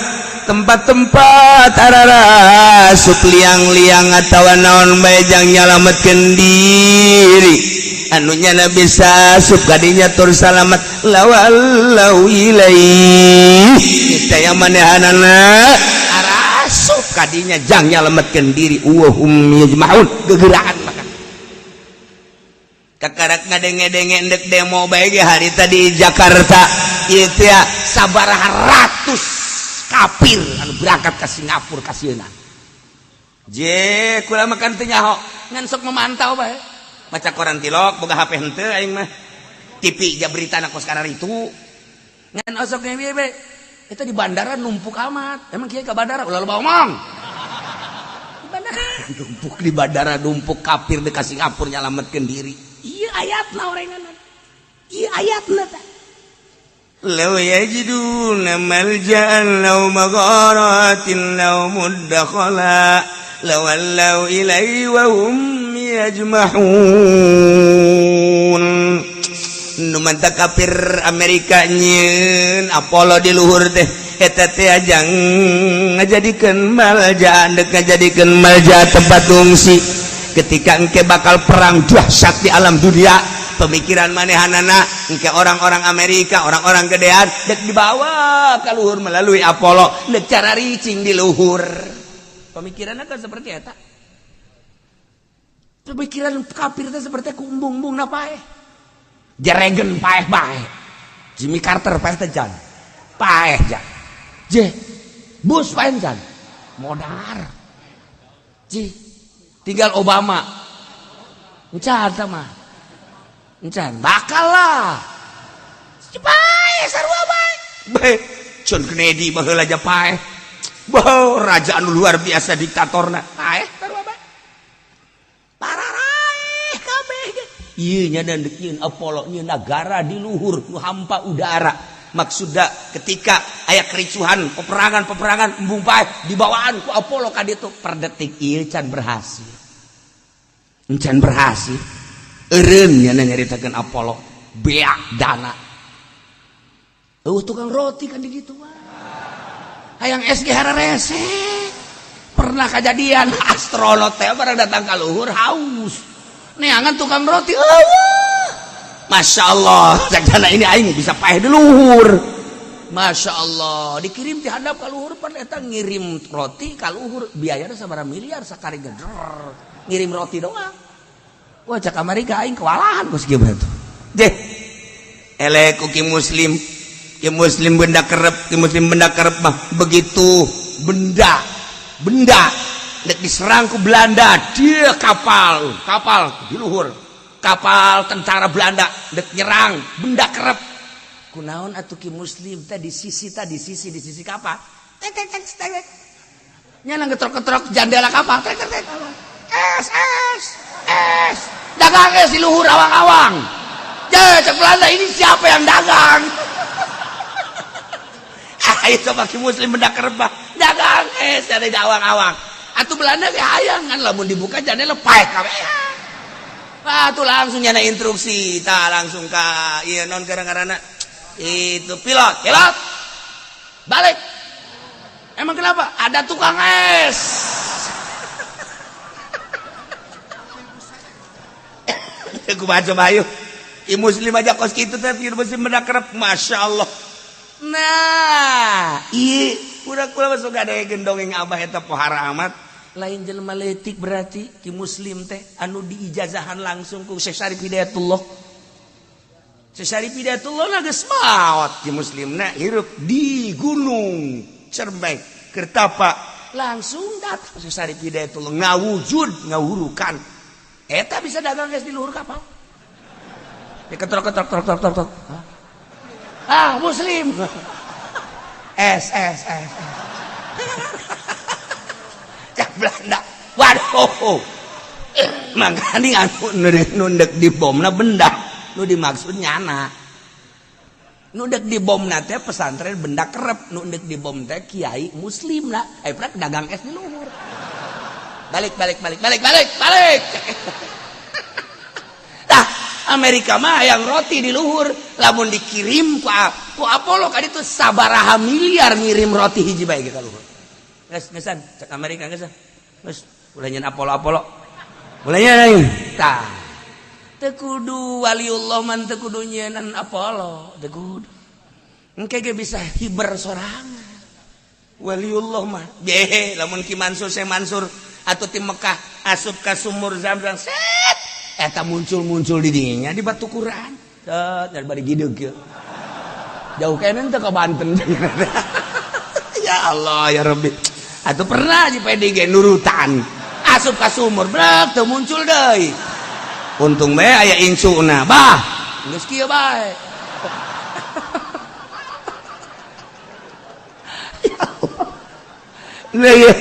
tempat-tempat ararasuk liang-liang atawa naon bae jang nyalametkeun diri anu nyana bisa asup kadinya tur salamat lawallau ilaihi kita yang manehanana arasup kadinya jang nyalametkeun diri hum yajmaun gegeraan maka kakarak ngadenge-denge endek demo bae ge harita di Jakarta ieu teh sabaraha ratus kafir anu berangkat ka Singapura ka sieuna je kula makan teu nyaho ngan sok memantau bae baca koran tilok boga HP henteu aing mah TV ja berita na kos karar itu ngan osok ge be eta di bandara numpuk amat emang kieu ka bandara ulah loba omong di bandara numpuk kafir di Singapura nyalametkeun diri ieu ayatna orenganan ieu ayatna tah law yajiduna malja'an law magharatin law muddakhala lawallau ilaihi wa hum yajmahun nu manta kafir Amerika nyeun Apollo di luhur teh eta teh ajang ngajadikeun malja deuk ngajadikeun malja tempat ngungsi ketika engke bakal perang dahsyat di alam dunia pemikiran manehanana engke orang-orang Amerika orang-orang gedean dek dibawa ka luhur melalui Apollo dek cara ricing di luhur pemikiranna kan seperti eta pemikiran kafir itu seperti kumbung-bung na paeh Reagan paeh bae Jimmy Carter paeh teh jan paeh jan je Bush paeh jan modar je tinggal Obama encan tah mah encan bakal lah paeh sarua bae John Kennedy mah heula aja paeh bau raja anu luar biasa diktatorna paeh sarua bae pararaeh kabeh ieu nya dan deukeun Apollo nya negara di luhur nu hampa udara maksudna ketika aya kericuhan peperangan embung paeh dibawaan ku Apollo ka ditu per detik ieu can berhasil encan berhasil eureun nya nyaritakeun Apollo beak dana tukang roti kan di ditu mah hayang SG hararese pernah kejadian astronot teh barang datang ka luhur haus neangan tukang roti Masya Allah sakjana ini aing bisa paeh di luhur Masya Allah dikirim ti handap ka luhur pan eta ngirim roti ka luhur biayana sabaraha miliar sakari geder ngirim roti doang. Wah cak Amerika aing kewalahan ku kieu tuh. Deh. Elek ku ki muslim benda kerep mah begitu benda dek diserang ku Belanda dia kapal di luhur kapal tentara Belanda dek nyerang benda kerep kunaon atuh ki muslim teh di sisi kapal nyana ketrok jendela kapal es dagang es di luhur awang-awang cek Belanda ini siapa yang dagang ayo coba ki muslim benda kerep dagang es dari awang-awang atuh Belanda ge hayang kan lamun dibuka jendela paek kabeh atuh langsung nyana instruksi tah langsung ka ieu non gara-garana itu pilot balik emang kenapa ada tukang es aku baca bayu i muslim aja kos kitu teh muslim benda kerep masyaallah. Nah iya kura-kura masuk ada gendongeng abah eta pohara amat lain jelema leutik berarti ki muslim teh anu diijazahan langsung ku Syekh Syarif Hidayatullah geus maot ki muslimna hirup di gunung Cermek Kertapa langsung datang Syekh Syarif Hidayatullah ngawujud ngawurukan eta bisa dagang geus di luhur kapal diketrok muslim es cak Belanda waduh makanya anu nundek di bomna benda nu dimaksud nyana nundek di bomna teh pesantren benda kerep nundek di bom teh kiai muslim lah prak dagang es di luhur balik Amerika mah yang roti di luhur lamun dikirim ku Apollo kan itu sabaraha miliar ngirim roti hiji bae ka luhur geus cek Amerika geus ulah nyen Apollo ulah nyen tah teu kudu waliullah man teu kudu nyeun Apollo teu kudu engke ge bisa hiber sorangan waliullah mah behe lamun Ki Mansur Syekh Mansur atuh ti Mekah asup ka sumur Zam-Zam set eta muncul di dinya di batu Quran dari bari gideg ya jauh kene teh ka Banten ya Allah ya Rabbi atuh pernah di PDG nurutan asup ka sumur brek teu muncul deui untung bae aya insuna bah geus kieu bae ya Allah ya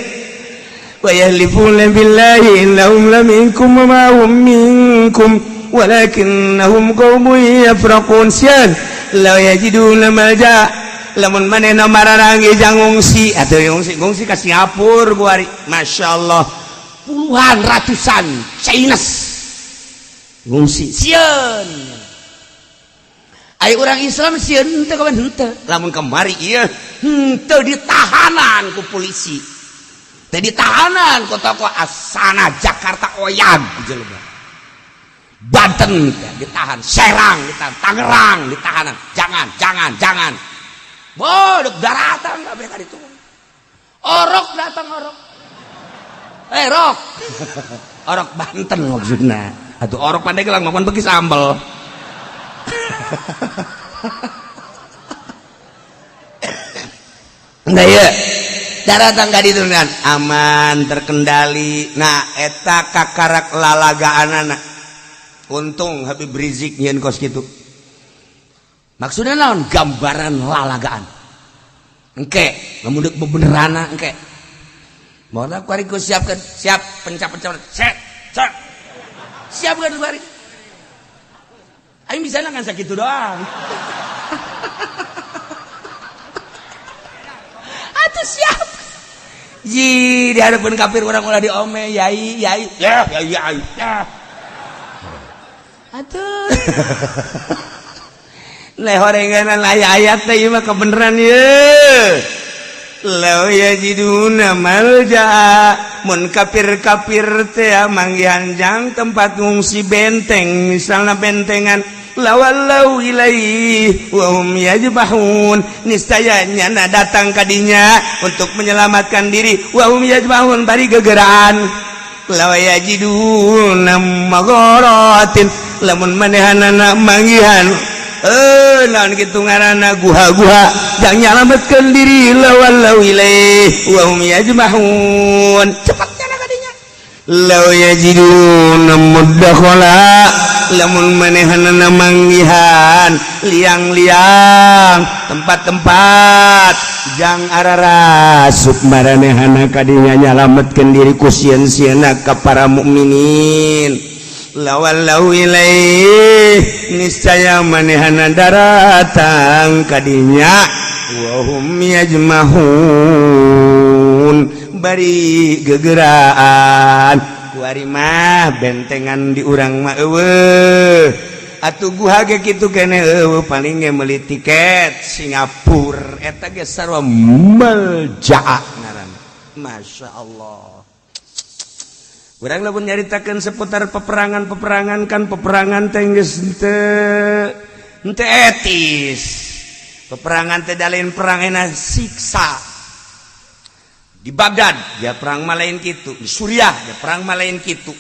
ويحلفون بالله إنهم لمنكم وما هم منكم ولكنهم قوم يفرقون sian la yajiduna malja lamun manehna mararangi jangungsi atuh ngungsi ka Singapura guari masyaallah puluhan ratusan Chinese ngungsi sieun aya urang Islam sieun teu kawan henteu lamun kamari ieu henteu ditahanan ku polisi jadi tahanan kota Asana Jakarta Oyag jelema Banten ditahan Serang ditahan Tangerang ditahan jangan bodok daratan kabeh ka ditu orok datang orok orok Banten maksudna atuh orok pandai gelang mapan bagi sambel nah ya daratan ka diturunkan aman terkendali nah eta kakarak lalagaanana untung Habib Rizik nyeun kos kitu maksudna naon gambaran lalagaan engke lamun deuk bebenerana engke moal kuari ku siap pencap set siap kan kuari aing bisa kan sakitu doang atuh siap ji di hadapan kafir orang ulah diome yai ya atuh leh horenganan ayat teh ieu mah kebeneran ye law yajiduna malja mun kafir teh manggihan jang tempat ngungsi benteng misalna bentengan lawallau ilaihi wa hum yajbahun niscayanya datang kadinya untuk menyelamatkan diri wa hum yajbahun bari gegeraan law yajiduna magharatin lamun manehanana manggihan naon kitu ngaranna guha-guha jang nyalametkeun diri lawallau ilaih wa hum yajmahun cepatnya kadinya law yajiduna mudakhala lamun manehanana manggihan liang-liang tempat-tempat jang ararasuk maranehana kadinya nyalametkeun diri ku sieun-sieunna ka para mukminin lawallau ilaih niscaya manehana daratang kadinya wa hum yajmahun bari gegeraan kuari mah bentengan di urang mah eueuh atuh guha ge kitu keneh eueuh paling ge meuli tiket Singapura eta ge sarua meljaa ngaranna masyaallah. Urang lamun nyaritakeun seputar peperangan kan peperangan teh geus henteu etis. Peperangan teh lain perang ena siksa. Di Baghdad ya perang mah lain kitu, di Suriah ya perang mah lain kitu.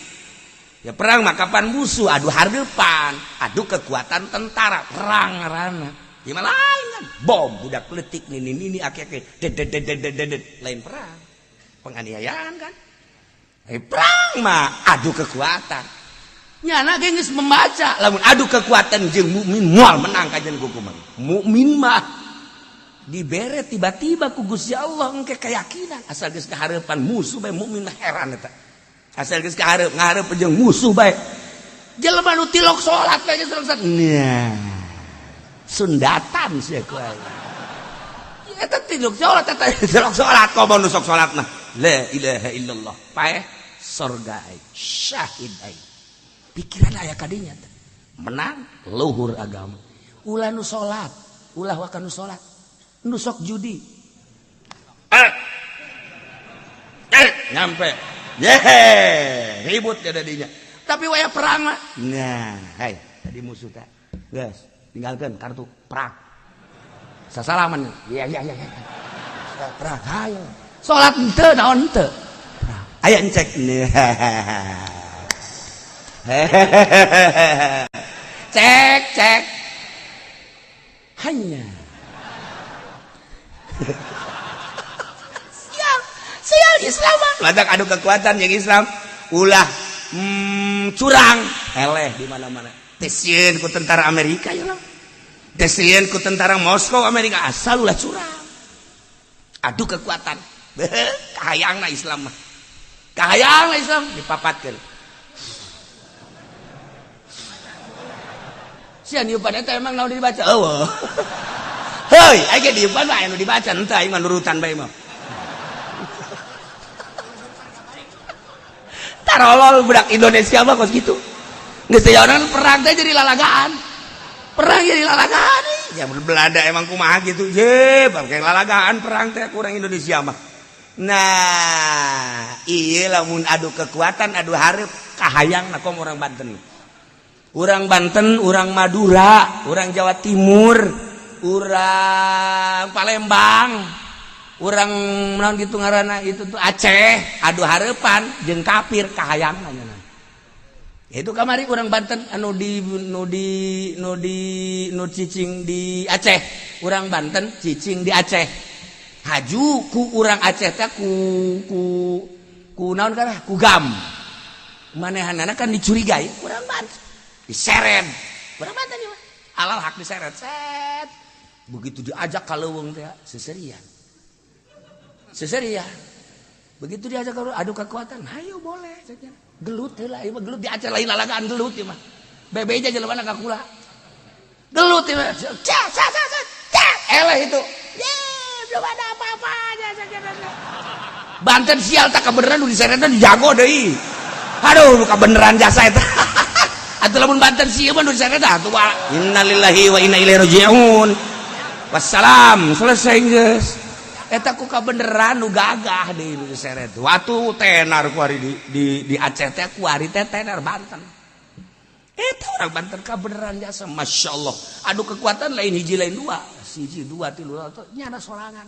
Ya perang mah kapan musuh adu hareupan, adu kekuatan tentara, perang ngaranna. Ieu mah lain kan, bom budak peuletik nini ake-ake dedet lain perang. Penganiayaan kan. Perang mah adu kekuatan. Nyana ge geus membaca lamun adu kekuatan jeung mukmin moal menang kajen kumaha. Mukmin mah dibere tiba-tiba ku Gusti Allah engke keyakinan asal geus kahareupan musuh bae mukmin heran eta. Asal geus ngahareup jeung musuh bae. Jelema nu tilok salat bae geus salat. Nah. Sundatan sia ku aya. Eta tilok salat eta tilok salat komo nu sok salatna. La ilaha illallah. Paeh sorga syahid ai. Pikiran aya kadinya menang luhur agama. Ulah nu salat, ulah wa nu salat. Nu sok judi. Nyampe. Ribut ya dinya. Tapi waya perang mah. Nah, hai, tadi musuh teh. Geus, tinggalkeun kartu perang. Sasalaman. Iya. Perang hayo. Salat henteu naon henteu. Aya encek. Cek. Hanya. Sial Islam. Ladak adu kekuatan yang Islam. Ulah curang. Eleh di mana-mana. Tesieun ku tentara Amerika ya lah. Tesieun ku tentara Moskow Amerika asal ulah curang. Adu kekuatan. Kahayangna Islam mah. Kahayangna Islam dipapatkeun. Sian yupan eta emang naon dibaca? Eueuh. Heuy, aya ge yupan mah anu dibaca henteu aing mah nurutan bae mah. Tarolol budak Indonesia mah kos kitu. Geus teh orang perang teh jadi lalagaan. Perang jadi lalagaan. Ya Belanda emang kumaha gitu. Ye, pakai lalagaan perang teh kurang Indonesia mah. Nah, iya lamun adu kekuatan, adu hareup kahayang nakom orang Banten. Orang Banten, orang Madura, orang Jawa Timur, orang Palembang, orang naon gitu ngaranna itu tuh Aceh, adu hareupan jeung kafir kahayang nanya. Itu kamari orang Banten anu cicing di Aceh, orang Banten cicing di Aceh. Haju ku urang Aceh teh ku naon kana ku gam manehanana kan dicurigai urang Banten diseret urang Banten ieu alal hak diseret set begitu diajak ka leuweung teh seserian begitu diajak ka adu kekuatan hayo boleh saja gelut heula ieu mah gelut di Aceh lain lalagaan gelut ieu mah bebeja jelemana ka kula gelut ieu eleh itu belum ada apa-apanya. Banten sial tak kebenaran nu diseretan dijago deui. Aduh nu kebenaran jasa eta. Atuh lamun Banten sieu mah nu diseretan atuh innalillahi wa inna ilaihi rajiun. Wassalam selesai geus. Eta ku kebenaran nu gagah deui nu diseret. Watu tenar ku ari di Aceh teh ku ari teh tenar Banten. Eta orang Banten kebenaran jasa masyaallah. Adu kekuatan lain hiji lain dua. Siji dua tilu atau nyana sorangan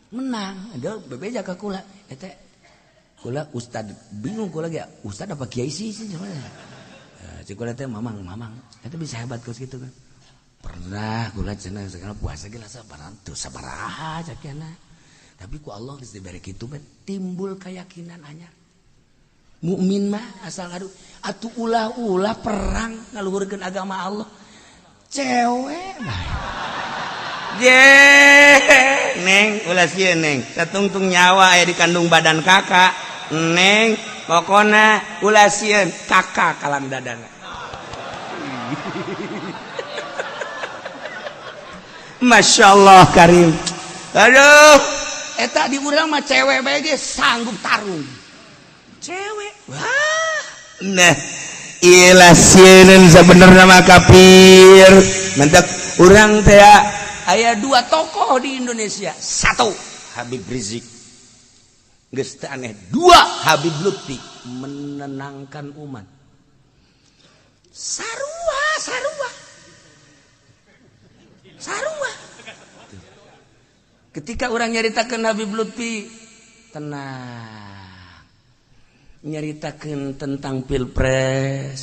menang ada bebeja ka kula eta kula ustad bingung kula ge ustad apa kiai sih cuman cik kula teh mamang eta bisa hebat kos gitu kan pernah kula cenah segala puasa ge sabaraha cakena tapi ku Allah geus dibere kitu bet timbul keyakinan anyar mukmin mah asal atuh ulah-ulah perang ngaluhurkeun agama Allah cewek neng ulah sieun neng satungtung nyawa aya di kandung badan kakak neng pokona ulah sieun kakak kalang dadana Masya Allah karim aduh eta di urang mah cewek bae ge sanggup tarung cewek wah nah ilah sieun sebenarnya mah kafir mentek urang teh aya 2 tokoh di Indonesia 1 Habib Rizik geus teu aneh 2 Habib Lutfi menenangkan umat sarua ketika orang nyaritakeun Habib Lutfi tenang nyaritakeun tentang pilpres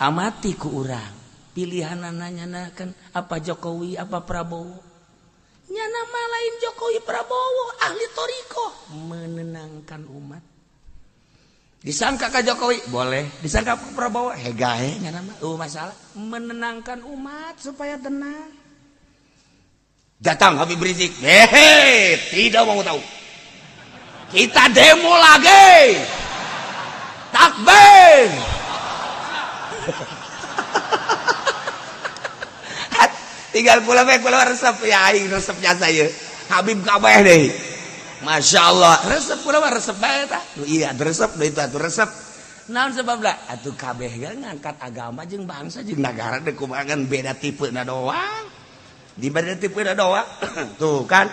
amati ku urang pilihan nanyanakan apa Jokowi apa Prabowo nyana mah lain Jokowi Prabowo ahli toriko menenangkan umat disangka ka Jokowi boleh disangka ka Prabowo hegae nyana mah masalah menenangkan umat supaya tenang datang Habib Rizik tidak mau tahu kita demo lagi takbir tinggal kula resep ya aing resepnya saya Habib kabeh deh Masya Allah resep kula mah resep bae tah iya resep deui itu resep naon sebabna atuh kabeh ngangkat agama jeung bangsa jeung nagara deuk kumaha beda tipeuna doang di beda tipeuna doang tuh kan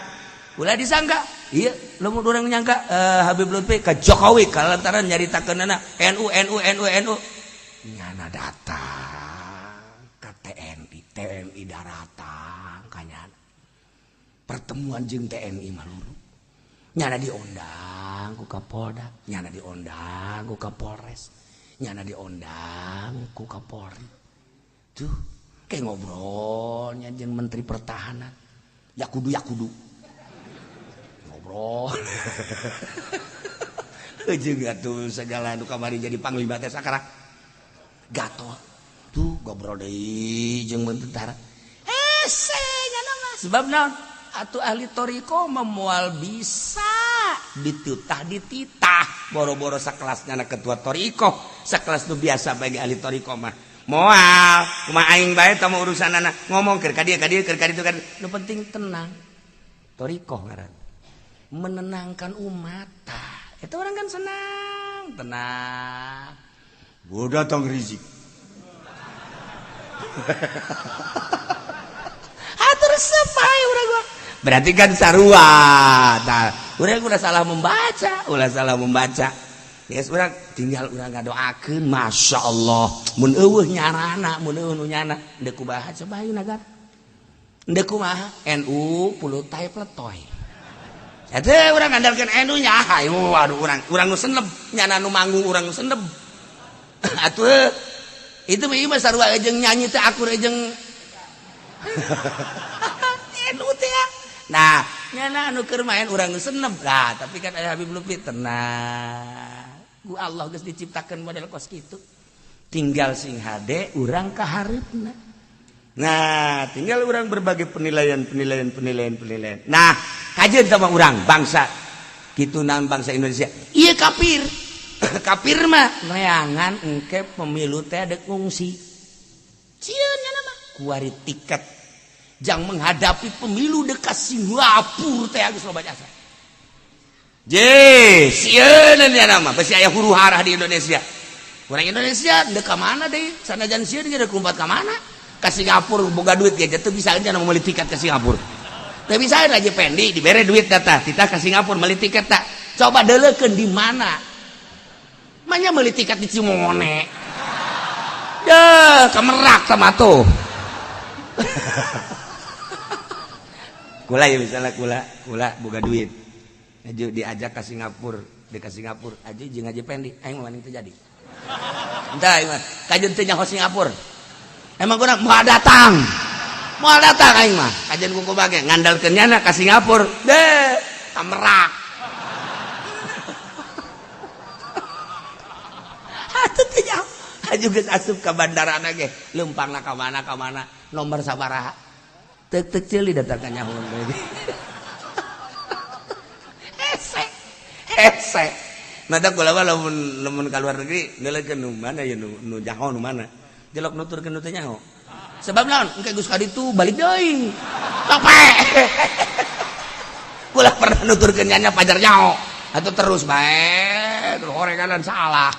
ulah disangka iya lamun urang nyangka Habib Lutfi ka Jokowi kalantaran nyaritakeunana NU nyana datang ka TNI daratan kanyana pertemuan jeung TNI maluru nyana diundang ku Kapolda nyana diundang ku Kapolres nyana diundang ku Kapolri tuh kayak ngobrolnya jeung Menteri Pertahanan ya kudu ngobrol jeung atuh segala nu kamari jadi panglima teh sakara gatot tuh ngobrol deui jeung tentara nyana mah sebab naon atuh ahli toriko memual bisa dititah boro-boro sakelasnya ketua toriko sakelas nu biasa bagi ahli toriko mah moal kumaha aing bae tah urusanana ngomong keur ka dieu itu kan nu penting tenang toriko ngaran menenangkan umat itu orang kan senang tenang gua datang Rizik resep aja urang gua berarti kan sarua nah urang udah salah membaca yes urang tinggal urang ngadoakeun Masya Allah mun eueuh nyarana mun eueuh nu nyana deuk kumaha coba ayeuna negara deuk kumaha NU pulutai pletoy eta urang ngandalkeun NU nya waduh urang nu senep nyana nu manggung urang nu senep atuh itu mah sarua jeung nyanyi teh akur jeung NU teh nah nyana anu keur main urang nu senep lah tapi kan aya Habib Lutfi tenang ku Allah geus diciptakeun model kos kitu tinggal sing hade urang kahareupna nah tinggal urang berbagai penilaian nah kajeun sama urang bangsa kitu naon bangsa Indonesia ieu kafir kafir mah neangan engke pemilu teh deuk ngungsi cieun nya mah kuari tiket jang menghadapi pemilu dekat Singapura teh geus loba jasa sieun nya nama besi aya huru-hara di Indonesia urang Indonesia deuk ka mana deui sanajan sieun ge deuk lompat ka mana ka Singapura boga duit ge teu bisa nya meuli tiket ka Singapura teu bisa aja pendi dibere duit tah titah ka Singapura meuli tiket tah coba deuleukeun di mana manya meuli tiket di Cimone kemerak sama tuh kula ya misalnya kula boga duit diajak ke Singapura dekat Singapura aja jeung aja pendi aing mah maning teu jadi entah aing mah kajeun teu nyaho Singapura emang guna moal datang aing mah kajeun kuku bage ngandalkeun nyana ka Singapura deh tamerak atuh teu nyaho aju geus asup ka bandarana ge leumpangna ka mana nomor sabaraha teuk ceuli datang ka nyaho hese mata kula mah lamun ka luar negeri neuleukeun nu mana ya nu nyaho nu mana jelok nuturkeun nu teu nyaho sebab naon engke geus ka ditu balik deui tope kula pernah nuturkeun nya pajar nyaho atuh terus bae terus horeganan salah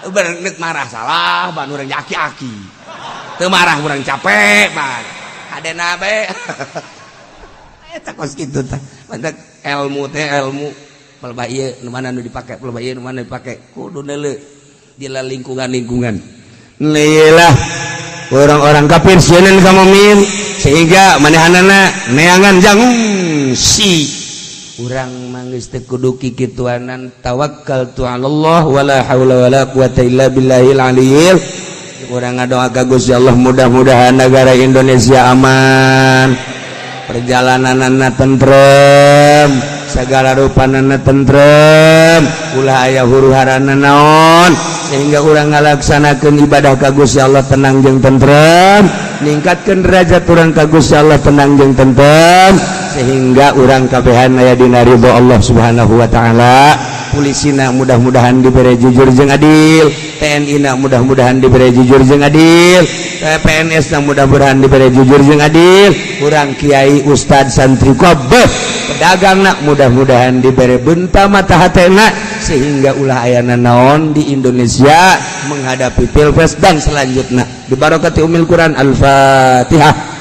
bener marah salah ban urang aki-aki teu marah urang capek ban kadena bae eta kos kitu tah mantap ilmu teh ilmu pelba ieu nu mana nu dipake pelba ieu nu mana dipake kudu neuleuh dina lingkungan lillah orang-orang kafir sieun ka mumin sehingga manehanana neangan jangungsi urang manggeus teu kudu kikituanan tawakkaltu 'alallah wala haula wala quwata illa billahil aliyil urang ngadoa ka Gusti Allah mudah-mudahan negara Indonesia aman perjalananna tentrem segala rupanana tentrem ulah aya huru-harana naon sehingga urang ngalaksanakeun ibadah ka Gusti Allah tenang jeung tentrem ningkatkeun derajat urang ka Gusti Allah tenang jeung tentrem sehingga urang kabehan aya dina ridho Allah Subhanahu wa taala polisina mudah-mudahan dibere jujur jeung adil TNI na mudah-mudahan dibere jujur jeung adil PNS na mudah-mudahan dibere jujur jeung adil urang kiai ustad santri kabeh pedagang nak mudah-mudahan diberi benta mata hatena sehingga ulah ayana naon di Indonesia menghadapi pilpres dan selanjutnya. Bi barakati umil Quran. Al-Fatihah.